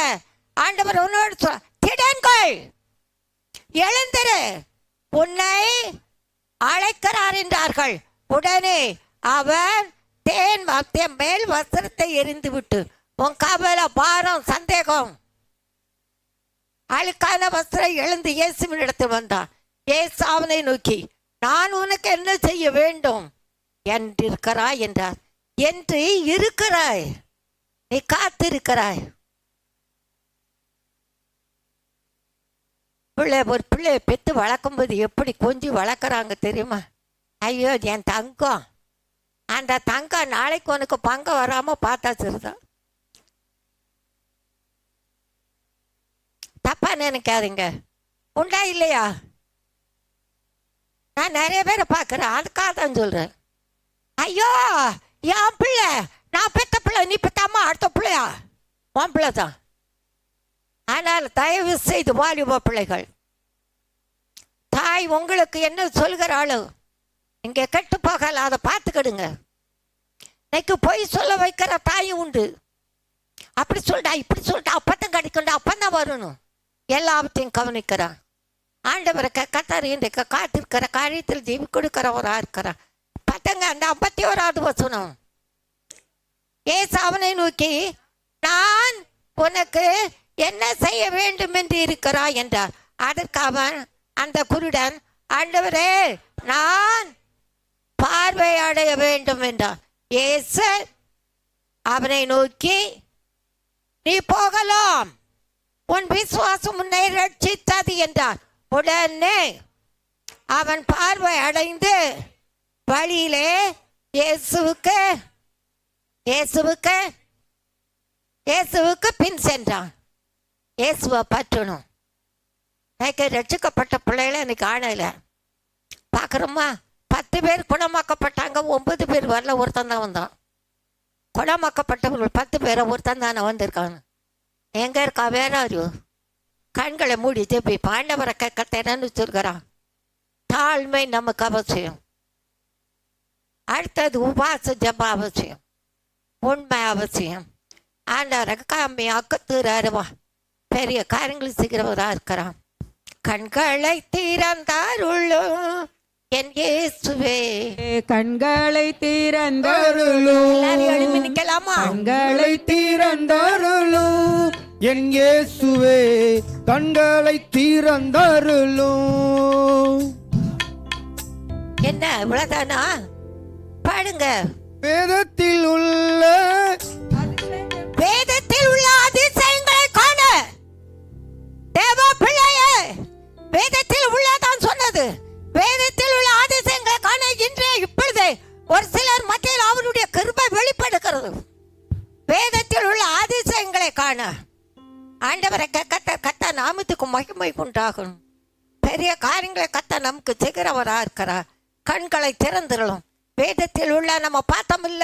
ஆண்டவர் உன்னோடு திடன்கள், எழுந்திரு, உன்னை அழைக்கிறார் என்றார்கள். உடனே அவன் தேன் மேல் வஸ்திரத்தை எரிந்து விட்டு, உன் கவலை, பாரம், சந்தேகம், அழுக்கான வஸ்திரம் எழுந்து இயேசுவின் இடத்தில் வந்தான். இயேசு அவனை நோக்கி, நான் உனக்கு என்ன செய்ய வேண்டும் என்றிருக்கிறாய் என்றார். என்று இருக்கிறாய், நீ காத்திருக்கிறாய். ஒரு பிள்ளையை பெற்று வளர்க்கும்போது எப்படி கொஞ்சம் வளர்க்குறாங்க தெரியுமா? ஐயோ என் தங்கம், அந்த தங்கம் நாளைக்கு உனக்கு பங்கு வராமல் பார்த்தா சரிதான். தப்பா நினைக்காதீங்க, உண்டா இல்லையா? நான் நிறைய பேரை பார்க்குறேன், அதுக்காக தான் சொல்கிறேன். ஐயோ என் பிள்ளை, நான் பெற்ற பிள்ளை, நீ பெற்றாமா அடுத்த பிள்ளையா? உன் பிள்ளை தான். ஆனால் தயவு செய்து வாலிப பிள்ளைகள், தாய் உங்களுக்கு என்ன சொல்கிறாளோ இங்கே கெட்டு போகல, அதை பார்த்துக்கிடுங்க. இன்னைக்கு பொய் சொல்ல வைக்கிற தாயும் உண்டு. அப்படி சொல்லிட்டா இப்படி சொல்லிட்டா அப்பத்தான் கிடைக்கண்டா, அப்பந்தான் வரணும். எல்லாத்தையும் கவனிக்கிறான். ஆண்டவரை கத்தார் இன்றைக்கு காத்திருக்கிற காரியத்தில் ஜீவி கொடுக்கிறவராக இருக்கிறார். பார்த்தங்க அந்த 51வது வசனம். ஏசு அவனை நோக்கி, நான் உனக்கு என்ன செய்ய வேண்டும் என்று இருக்கிறாய் என்றார். அதற்கு அவன், அந்த குருடன், ஆண்டவரே நான் பார்வை அடைய வேண்டும் என்றார். இயேசு அவனை நோக்கி, நீ போகலாம், உன் விசுவாசம் உன்னை ரட்சித்தது என்றார். உடனே அவன் பார்வை அடைந்து வழியிலே இயேசுவுக்கு பின் சென்றான். இயேசுவை பற்றணும். எனக்கு ரட்சிக்கப்பட்ட பிள்ளைகளை எனக்கு ஆணையில பார்க்குறோமா? 10 பேர் குணமாக்கப்பட்டாங்க, 9 பேர் வரல, ஒருத்தன் தான் வந்தான். குணமாக்கப்பட்டவர்கள் 10 பேரை ஒருத்தன் தானே வந்திருக்காங்க. எங்கே இருக்கா வேற அறிவு? கண்களை மூடி ஜெபி. ஆண்டவரை கத்தேன்னு சொல்கிறான். தாழ்மை நமக்கு அவசியம். அடுத்தது உபாச ஜப அவசியம், உண்மை அவசியம். ஆண்டவரை காமி அக்கத்துறாருவா, பெரிய காரியங்கள் செய்கிறவராக இருக்கிறான். கண்களை திறந்தாருளும் என் இயேசுவே, கண்களை திறந்தாருளும், எல்லாரும் எழுப்பி நிக்கலாமா? கண்களை திறந்தாருளும் என் இயேசுவே, கண்களை திறந்தாருளும். என்ன இவ்வளவுதானா? பாடுங்க. வேதத்தில் உள்ள அதிசயங்களை காண தேவ பிள்ளையே, வேதத்தில் உள்ளதான் சொன்னது. வேதத்தில் உள்ள அதிசயங்களை காண இன்றைய இப்பொழுது ஒரு சிலர் மத்தியில் அவருடைய கிருபை வெளிப்படுகிறது. வேதத்தில் உள்ள அதிசயங்களை காண ஆண்டவரை கத்த நாமத்துக்கு மகிமை உண்டாகும். பெரிய காரியங்களை கத்த நமக்கு செய்கிறவராக இருக்கிறார். கண்களை திறந்துடலும். வேதத்தில் உள்ள நம்ம பார்த்தோம் இல்ல,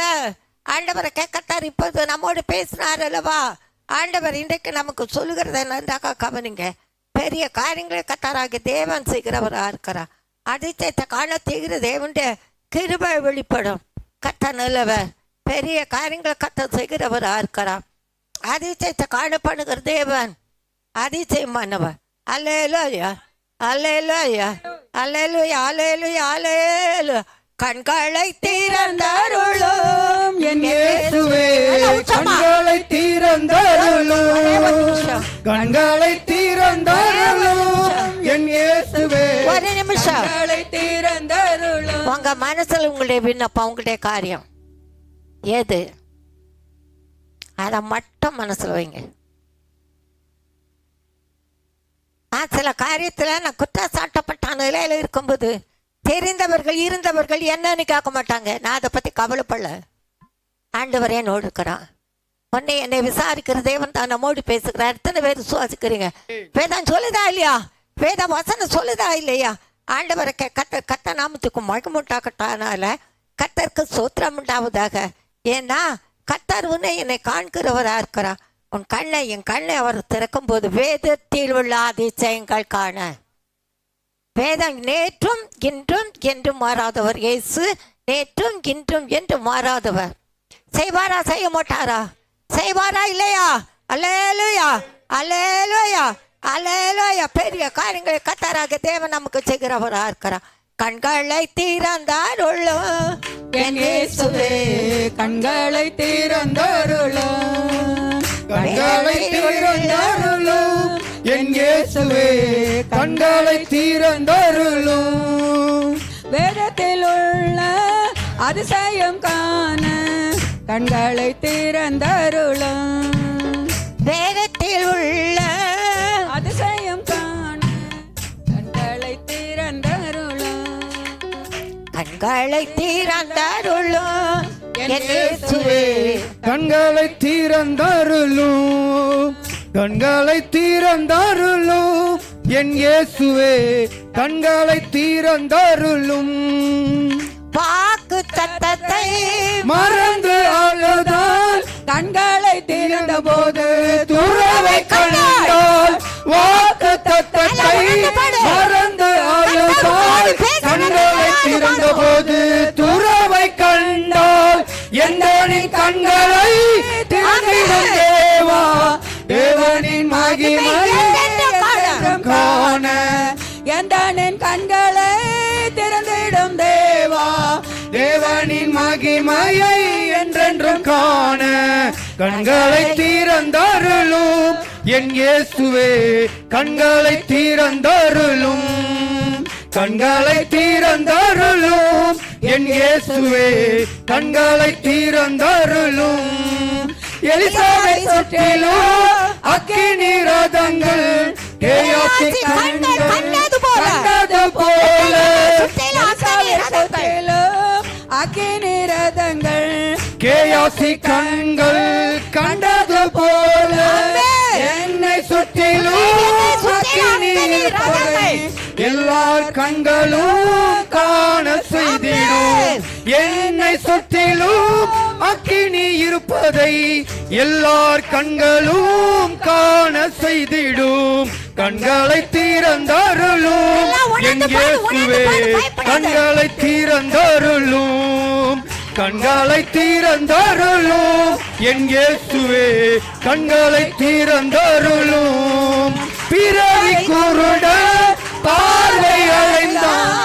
ஆண்டவரை கேட்கத்தார் இப்போது நம்மோடு பேசினார் அல்லவா? ஆண்டவர் இன்றைக்கு நமக்கு சொல்லுகிறத நன்றாக கவனிங்க. பெரிய காரியங்களை கத்தாராக தேவன் செய்கிறவராக இருக்கிறார். அதிசயத்தை காண செய்கிற தேவனுடைய கிருபை வெளிப்படும். கத்த நல்லவர், பெரிய காரியங்களை கத்த செய்கிறவராக இருக்கிறார். அதிசயத்தை காணப்படுகிற தேவன் அதிசயமானவர். அல்லேலூயா, அல்லேலூயா, அல்லேலூயா, அல்லேலூயா, அல்லேலூயா. கண்களை திறந்தாருளும் என் இயேசுவே, கண்களை திறந்தாருளும், கண்களை திறந்தாருளும் என் இயேசுவே. ஒரு நிமிஷம், கண்களை திறந்தாருளும். உங்க மனசுல உங்களுடைய விண்ணப்பம், உங்களுடைய காரியம் ஏது, அதை மட்டும் மனசுல வைங்க. சில காரியத்துல நான் குற்றச்சாட்டப்பட்ட நிலையில இருக்கும்போது தெரிந்தவர்கள் இருந்தவர்கள் என்னன்னு கேட்க மாட்டாங்க. நான் அதை பத்தி கவலைப்படல. ஆண்டவர் என்னோடு இருக்கிறான். உன்னை என்னை விசாரிக்கிற தேவன் தான் நம்மோடு பேசுகிறார். எத்தனை பேர் விசுவாசிக்கிறீங்க? வேதம் சொல்லுதா இல்லையா? வேத வசனம் சொல்லுதா இல்லையா? ஆண்டவரை கத்த நாமத்துக்கு மகிமுண்டாகட்டானால கத்தருக்கு சோத்திரம் உண்டாவதாக. ஏன்னா கத்தர் உன்னை என்னை காண்கிறவராக இருக்கிறார். என் கண்ணை அவர் திறக்கும் போது வேதத்தில் உள்ள அதிசயங்கள் காண. வேதம் நேற்றும் இன்றும் என்றும் மாறாதவர். இயேசு நேற்றும் இன்றும் என்றும் மாறாதவர். செய்வாரா செய்ய மாட்டாரா? செய்வாரா இல்லையா? அல்லேலூயா அல்லேலூயா அல்லேலூயா. பெரிய காரியங்களை கர்த்தராக தேவன் நமக்கு செய்கிறவரா இருக்கிறார். கண்களை திறந்தாருளும் என் இயேசுவே கண்களை திறந்தாருளும், கண்களை திறந்தாருளும் என் இயேசுவே கண்களை திறந்தாருளும். வேதத்தில் உள்ள அதிசயம் காண கண்களை திறந்தாருளும், வேதத்தில் உள்ள அதிசயம் காண கண்களை திறந்தாருளும். கண்களை திறந்தாருளும் என் இயேசுவே கண்களை திறந்தாருளும், கண்களை திறந்தாருளும் என் இயேசுவே கண்களை திறந்தாருளும். வாக்கு தத்தத்தை மறந்து அழுதால் கண்களை திறந்த போது துறவை கண்டால், வாக்கு தத்தத்தை மறந்து அழுதால் கண்களை திறந்த போது துறவை கண்டால், எந்தனின் கண்களை திறந்திடும் தேவா தேவனின் மகிமையை காண, எந்தனின் கண்களை திறந்திடும் தேவா தேவனின் மகிமையை என்றென்றும் காண. கண்களை திறந்தாருளும் என் இயேசுவே கண்களை திறந்தாருளும், கண்களை திறந்தாருளும் என் இயேசுவே கண்களை திறந்தாருளும். எலிசாபெத் சுற்றிலும் அக்கினி ரதங்கள் கேயாசி கண்கள் கண்டது போல, அக்கினி ரதங்கள் கேயாசி கண்கள் கண்டது போல, என்னை சுற்றிலும் அக்கினி இருப்பதை எல்லார் கண்களும் காண செய்திடும், என்னை சுற்றிலும் அக்கினி இருப்பதை எல்லார் கண்களும் காண செய்திடும். கண்களை திறந்தாருளும் என் இயேசுவே கண்களை திறந்தாருளும், கண்களை திறந்தாருளும் என் இயேசுவே கண்களை திறந்தாருளும். பிறவி குருட பார்வை அடைந்தான்,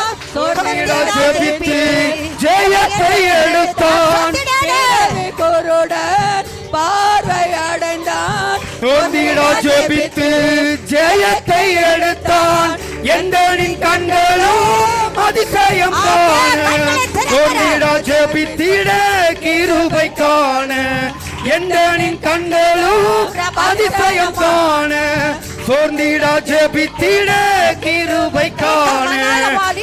ஜெபித்து ஜெயத்தை எடுத்தான், குருடன் பார்வை அடைந்தான், ஜெபித்து ஜெயத்தை எடுத்தான், எந்தனின் கண்களும் அதிசயம் காண, ஜெபித்திட கிருபை காண, எந்தனின் கண்களும் அதிசயம் காண, சோர்ந்திடா ஜெபித்திட கிருபை காண.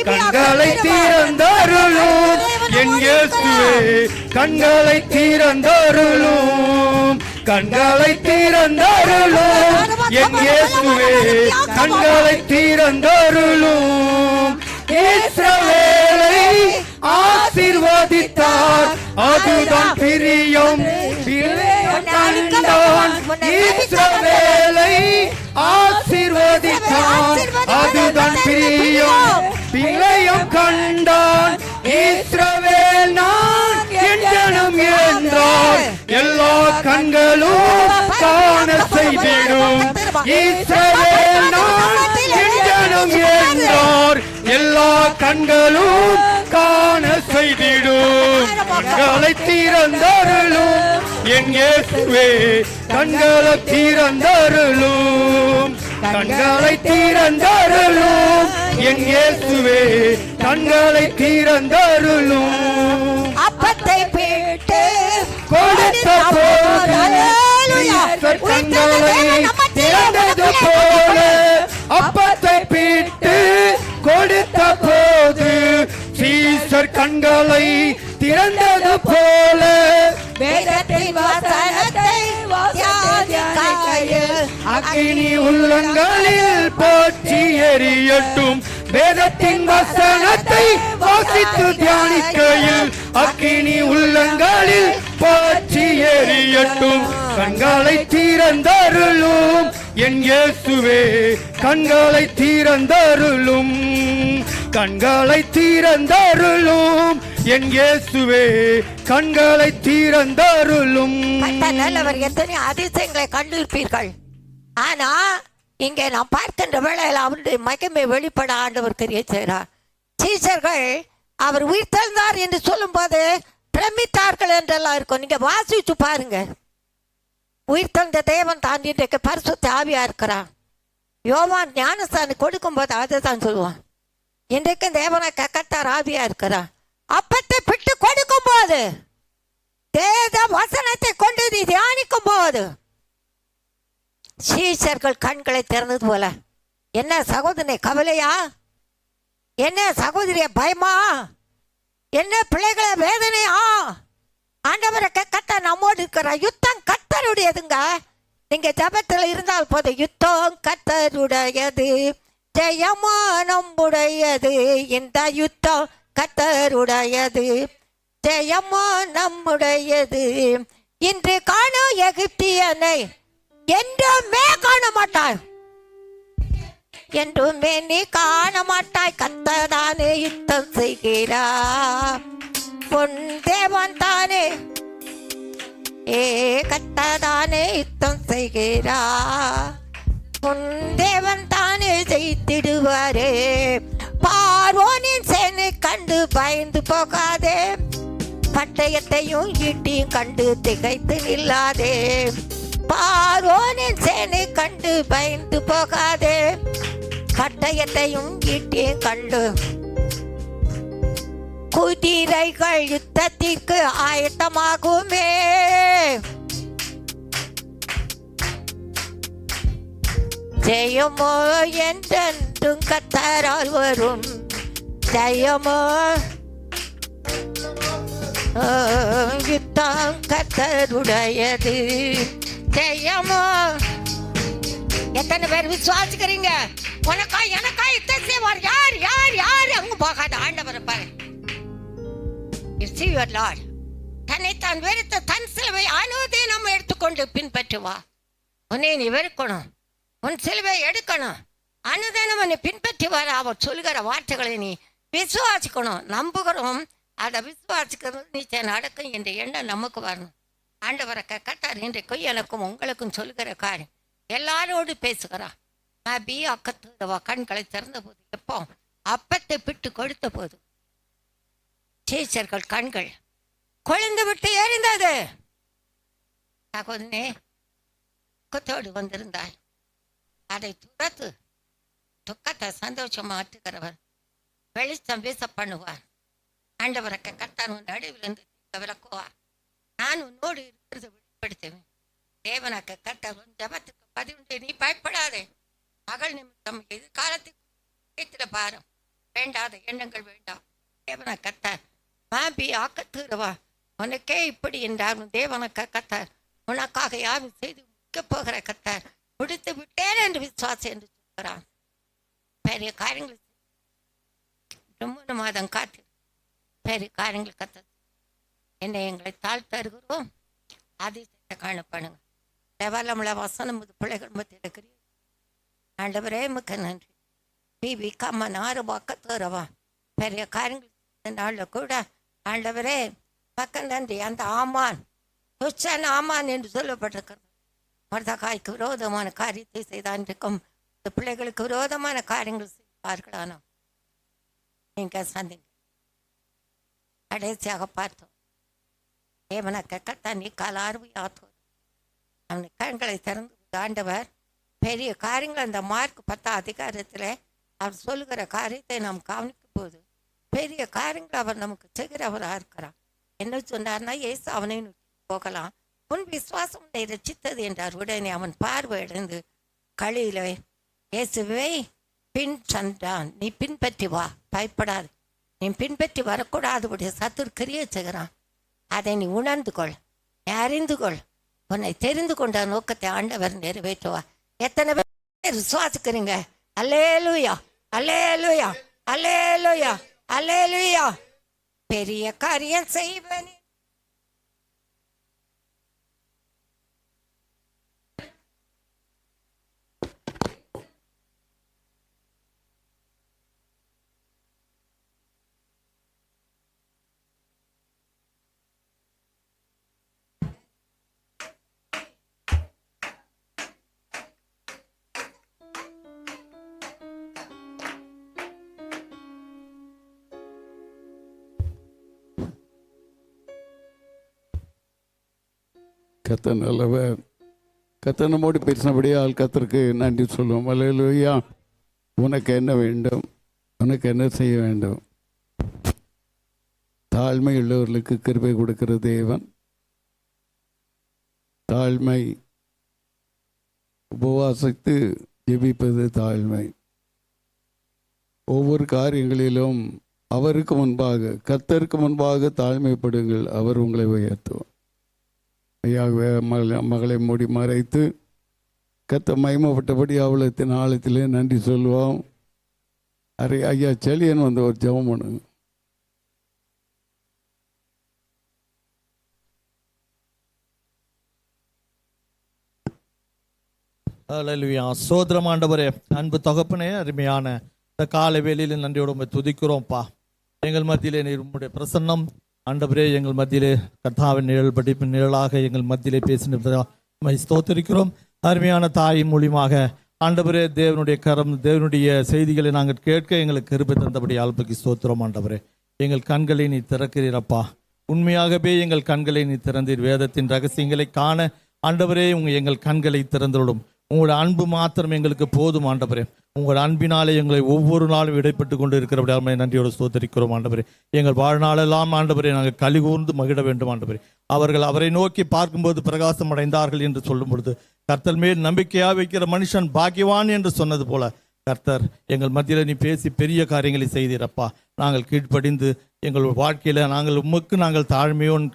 கண்களை திறந்தாருளும் என் இயேசுவே கண்களை திறந்தாருளும், கண்களை திறந்தாருளும் என் இயேசுவே கண்களை திறந்தாருளும். இஸ்ரவேலை ஆசீர்வதித்தார் அதுதான் பிரியம், கண்டான் இஸ்ரவேலை ஆசீர்வதித்தார் அதுதான் பிரியம், பிழையம் கண்டான் இஸ்ரவேல் நான் என் ஜனம் என்றார் எல்லா கண்களும் காண செய்திடும், இஸ்ரவேல் நான் என் ஜனம் என்றார் எல்லா கண்களும் காண செய்திடும். கண்களை திறந்தாருளும் என் இயேசுவே கண்களை திறந்தாருளும், கண்களை திறந்தாருளும் என் இயேசுவே கண்களை திறந்தாருளும். அப்பத்தை பிட்டு கொடுத்த போது கண்களை திறந்தது போல, அப்பத்தை பிட்டு கொடுத்த போது சீசர் கண்களை திறந்தது போல, வேதத்தின் வசனத்தை தியானிக்கையில் அக்கினி உள்ளங்களில் போற்றி எரியட்டும், வேதத்தின் வசனத்தை வாசித்து தியானிக்கையில் அக்கினி உள்ளங்களில் போற்றி எரியட்டும். கண்களை திறந்த என் இயேசுவே கண்களை திறந்தருளும், கண்களை திறந்தருளும், என் இயேசுவே கண்களை திறந்தருளும். நல்லவர், எத்தனை அதிசயங்களை கண்டிருப்பீர்கள். ஆனா இங்கே நாம் பார்க்கின்ற வேளையில் அவருடைய மகிமை வெளிப்பட ஆண்டவர் கிரியை செய்கிறார். சீஷர்கள் அவர் உயிர்த்தெழுந்தார் என்று சொல்லும் போது பிரமித்தார்கள் என்றெல்லாம் இருக்கும். நீங்க வாசிச்சு பாருங்க. உயிர்த்தெழுந்த தேவன் தான் இன்றைக்கு பரிசுத்த ஆவியா இருக்கிறான். யோவான் ஞானஸ்தானம் கொடுக்கும் போது அதை தான் சொல்லுவான். இன்றைக்கு தேவனை கத்தார் ஆவியா இருக்கிறான். அப்பத்தை பிட்டு கொடுக்கும் போது, தேவ வசனத்தை கொண்டு நீ தியானிக்கும் போது, சீஷர்கள் கண்களை திறந்தது போல. என்ன சகோதரனை கவலையா? என்ன சகோதரிய பயமா? என்ன பிள்ளைகளை வேதனையா? ஆண்டவரை கத்த நம்மோடு இருக்கிற யுத்தம் கர்த்தருடையதுங்க. நீங்க ஜபத்தில் இருந்தால் போது, யுத்தம் கர்த்தருடையது, ஜெயமா நம்முடையது. இந்த யுத்தம் கர்த்தருடையது, ஜெயமா நம்முடையது. இன்று காணும் எகிப்தியனை என்றுமே காண மாட்டாய், என்றுமே நீ காண மாட்டாய். கர்த்தர்தானே யுத்தம் செய்கிறார், பொன் தேவன் தானே, கர்த்தர்தானே யுத்தம் செய்கிறார், பொன் தேவன் தானே ஜெயித்திடுவாரே. பார்வோனின் சேனை கண்டு பயந்து போகாதே, பட்டயத்தையும் ஈட்டியும் கண்டு திகைத்து நில்லாதே. பார்வோனின் சேனை கண்டு பயந்து போகாதே, பட்டயத்தையும் ஈட்டியும் கண்டு. குதிரைகள் யுத்தத்திற்கு ஆயத்தமாகுமே, ஜெயமோ என்றென்றும் கர்த்தரால் வரும், ஜெயமோ யுத்தம் கர்த்தருடையது, ஜெயமோ. எத்தனை பேர் விசுவாசிக்கிறீங்க? உனக்கா எனக்கா யுத்தம் செய்வார் யார்? யார் யார்? அங்க போகாத, ஆண்டவரை பாரு. தன்னைத்தான் வெறுத்த தன் சிலுவை அனுதினம் எடுத்துக்கொண்டு பின்பற்றுவா. உன்னை நீ வெறுக்கணும், உன் சிலுவை எடுக்கணும், அனுதினம் உன்னை பின்பற்றுவார். அவர் சொல்லுகிற வார்த்தைகளை நீ விசுவாசிக்கணும். நம்புகிறோம், அதை விசுவாசிக்கிறது நிச்சயம் நடக்கும் என்ற எண்ணம் நமக்கு வரணும். ஆண்டவரை கட்டார் இன்றைக்கு எனக்கும் உங்களுக்கும் சொல்லுகிற காரியம். எல்லாரோடு பேசுகிறா. நபி அக்கத்துவா கண்களை திறந்த போது, எப்போ அப்பத்தை பிட்டு கொடுத்த போது சீச்சர்கள் கண்கள் கொழுந்து விட்டு எரிந்தது. சகோதரனே, துக்கத்தோடு வந்திருந்தாய், அதை துரத்து. துக்கத்தை சந்தோஷமா மாற்றுகிறவர் வெளிச்சம் வீச பண்ணுவார். ஆண்டவரை கர்த்தர் உன் நடுவில் இருந்து விளக்குவார். நான் உன்னோடு இருக்கிறது வெளிப்படுத்துவேன். தேவனாக்க கர்த்தர் உன் ஜபத்துக்கு பதிவுண்டு. நீ பயப்படாதே. மகள் நிமித்தம் எதிர்காலத்துக்கு பாரம் வேண்டாத எண்ணங்கள் வேண்டாம். தேவன கர்த்தர் மாபி ஆக்கத்துவா உனக்கே இப்படி என்றார். தேவனக்க கர்த்தர் உனக்காக யாரும் செய்து முடிக்க போகிற கர்த்தர் முடித்து விட்டேன் என்று விசுவாசம் என்று சொல்கிறான். பெரிய காரியங்கள் 3 மாதம் காத்து பெரிய காரியங்கள் கத்த என்னை எங்களை தாழ்த்தருகிறோம். அதிசயத்தை காணப்படுங்க. தேவாலமுள்ள வசனம் பிள்ளைகள் மத்தியிருக்கிறீர்கள். ஆண்டவரே மிக்க நன்றி. பிபி கம்மன் 6 பக்கத்துறவா பெரிய காரியங்கள் நாளில் கூட ஆண்டவரே பக்க நன்றி. அந்த ஆமான் துச்சன் ஆமான் என்று சொல்லப்பட்டிருக்கிறது. மர்தகாய்க்கு விரோதமான காரியத்தை செய்தான் இருக்கும். இந்த பிள்ளைகளுக்கு விரோதமான காரியங்கள் செய்வார்களானோ நீங்கள் சந்திங்க. கடைசியாக பார்த்தோம், தேவனை கத்த நீ காலார்வி ஆத்தோம். அவனுக்கு கண்களை திறந்து ஆண்டவர் பெரிய காரியங்கள். அந்த மார்க் 10 அதிகாரத்தில் அவர் சொல்லுகிற காரியத்தை நாம் கவனிக்கும் போது பெரிய காரியங்கள் அவர் நமக்கு செய்கிறவராக இருக்கிறார். என்ன சொன்னார்னா, இயேசு அவனை நோக்கி போகலாம், உன் விசுவாசம் உன்னை ரட்சித்தது என்றார். உடனே அவன் பார்வையிழந்து களியில இயேசுவை பின் சென்றான். நீ பின்பற்றி வா, பயப்படாது. நீ பின்பற்றி வரக்கூடாதுடைய சத்துரு கிரியை செய்கிறான். அதை நீ உணர்ந்து கொள், நீ அறிந்து கொள். உன்னை தெரிந்து கொண்ட நோக்கத்தை ஆண்டவர் நிறைவேற்றுவா. எத்தனை பேர் விசுவாசிக்கிறீங்க? அல்லேலூயா, அல்லேலூயா, அல்லேலூயா, அல்லேலூயா. பெரிய காரியம் செய்வனே. கர்த்தர் நல்லவர். கர்த்தர் நம்மோடு பேசினபடியால் கர்த்தருக்கு நன்றி சொல்லுவோம். அல்லேலூயா. உனக்கு என்ன வேண்டும்? உனக்கு என்ன செய்ய வேண்டும்? தாழ்மை உள்ளவர்களுக்கு கிருபை கொடுக்கிற தேவன். தாழ்மை, உபவாசித்து ஜெபிப்பது தாழ்மை. ஒவ்வொரு காரியங்களிலும் அவருக்கு முன்பாக, கர்த்தருக்கு முன்பாக தாழ்மைப்படுங்கள், அவர் உங்களை உயர்த்துவார். ஐயாவே, மகளை மூடி மறைத்து கர்த்தர் மகிமைப்பட்டபடி அவ்வளத்தின் ஆழத்திலே நன்றி சொல்லுவோம். ஐயா செழியன் வந்து ஒரு ஜெபம் பண்ணுங்க. அல்லேலூயா. சோதரம் ஆண்டவரே, அன்பு தகப்பனே, அருமையான இந்த காலை வேளையில் நன்றியோடு உம்மை துதிக்கிறோம்ப்பா. எங்கள் மத்தியிலே நீர் உம்முடைய பிரசன்னம் ஆண்டவரே, எங்கள் மத்தியிலே கர்த்தாவின் நிழல் படிப்பு நிழலாக எங்கள் மத்தியிலே பேசின ஸ்தோத்திரிக்கிறோம். அருமையான தாயின் மூலியமாக ஆண்டவரே, தேவனுடைய கரம், தேவனுடைய செய்திகளை நாங்கள் கேட்க எங்களுக்கு கிருபை தந்தபடி ஆல்பக்கு ஸ்தோத்திரம். ஆண்டவரே, எங்கள் கண்களை நீ திறக்கிறீரப்பா. உண்மையாகவே எங்கள் கண்களை நீ திறந்தீர். வேதத்தின் ரகசியங்களை காண ஆண்டவரே எங்கள் கண்களை திறந்துவிடும். உங்களோட அன்பு மாத்திரம் எங்களுக்கு போதும் ஆண்டவரே. உங்கள் அன்பினாலே எங்களை ஒவ்வொரு நாளும் இடைப்பட்டு கொண்டு இருக்கிறபடியால் நன்றியோடு ஸ்தோத்திரிக்கிறோம் ஆண்டவரே. எங்கள் வாழ்நாளெல்லாம் ஆண்டவரே நாங்கள் கலிகூர்ந்து மகிழ வேண்டும் ஆண்டவரே. அவர்கள் அவரை நோக்கி பார்க்கும்போது பிரகாசம் அடைந்தார்கள் என்று சொல்லும் பொழுது, கர்த்தர் மேல் நம்பிக்கையாக வைக்கிற மனுஷன் பாக்கியவான் என்று சொன்னது போல, கர்த்தர் எங்கள் மத்தியில் நீ பேசி பெரிய காரியங்களை செய்தீரப்பா. நாங்கள் கீழ்ப்படிந்து எங்கள் வாழ்க்கையில் நாங்கள் தாழ்மையோன்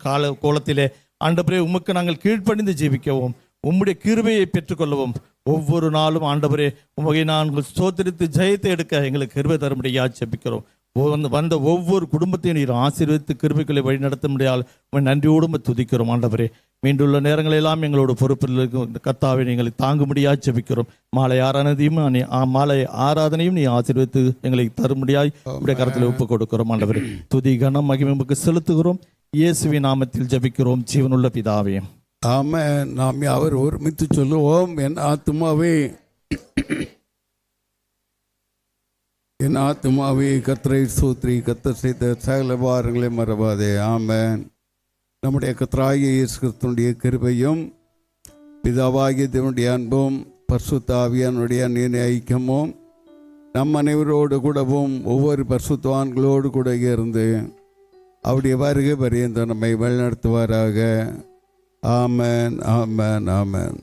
கோலத்திலே ஆண்டவரே உமக்கு நாங்கள் கீழ்ப்படிந்து ஜீவிக்கவும், உம்முடைய கிருபையை பெற்றுக்கொள்ளவும், ஒவ்வொரு நாளும் ஆண்டவரே உமகை நாங்கள் ஸ்தோத்திரித்து ஜெயத்தை எடுக்க எங்களுக்கு கிருபை தரும்படியாக ஜெபிக்கிறோம். வந்த ஒவ்வொரு குடும்பத்தையும் நீர் ஆசீர்வதித்து கிருபைகளை வழி நடத்த முடியாது நன்றியோடு துதிக்கிறோம் ஆண்டவரே. மீண்டுள்ள நேரங்களெல்லாம் எங்களோட பொறுப்பில் கர்த்தாவை எங்களை தாங்கும்படியாக ஜெபிக்கிறோம். மாலை ஆராதனையும் நீ ஆசீர்வதித்து எங்களை தரும்படியாய் உடைய கரத்தில் ஒப்புக் கொடுக்கிறோம் ஆண்டவரே. துதி கனம் மகிமைக்கு செலுத்துகிறோம். இயேசுவின் நாமத்தில் ஜெபிக்கிறோம் ஜீவனுள்ள பிதாவே, ஆமென். நாம் அவர் ஒருமித்து சொல்லுவோம். என் ஆத்துமாவே கர்த்தரை ஸ்தோத்திரி, கர்த்தர் செய்த சகல பாரங்களை மறவாதே. ஆமென். நம்முடைய கர்த்தராகிய இயேசு கிறிஸ்துவினுடைய கிருபையும் பிதாவாகிய தேவனுடைய அன்பும் பரிசுத்த ஆவியானுடைய அந்நிய ஐக்கியமும் நம் அனைவரோடு கூடவும் ஒவ்வொரு பரிசுத்தவான்களோடு கூட இருந்து அவருடைய வருகை பரியந்தம் நம்மை வழிநடத்துவாராக. ஆமென், ஆமென், ஆமென்.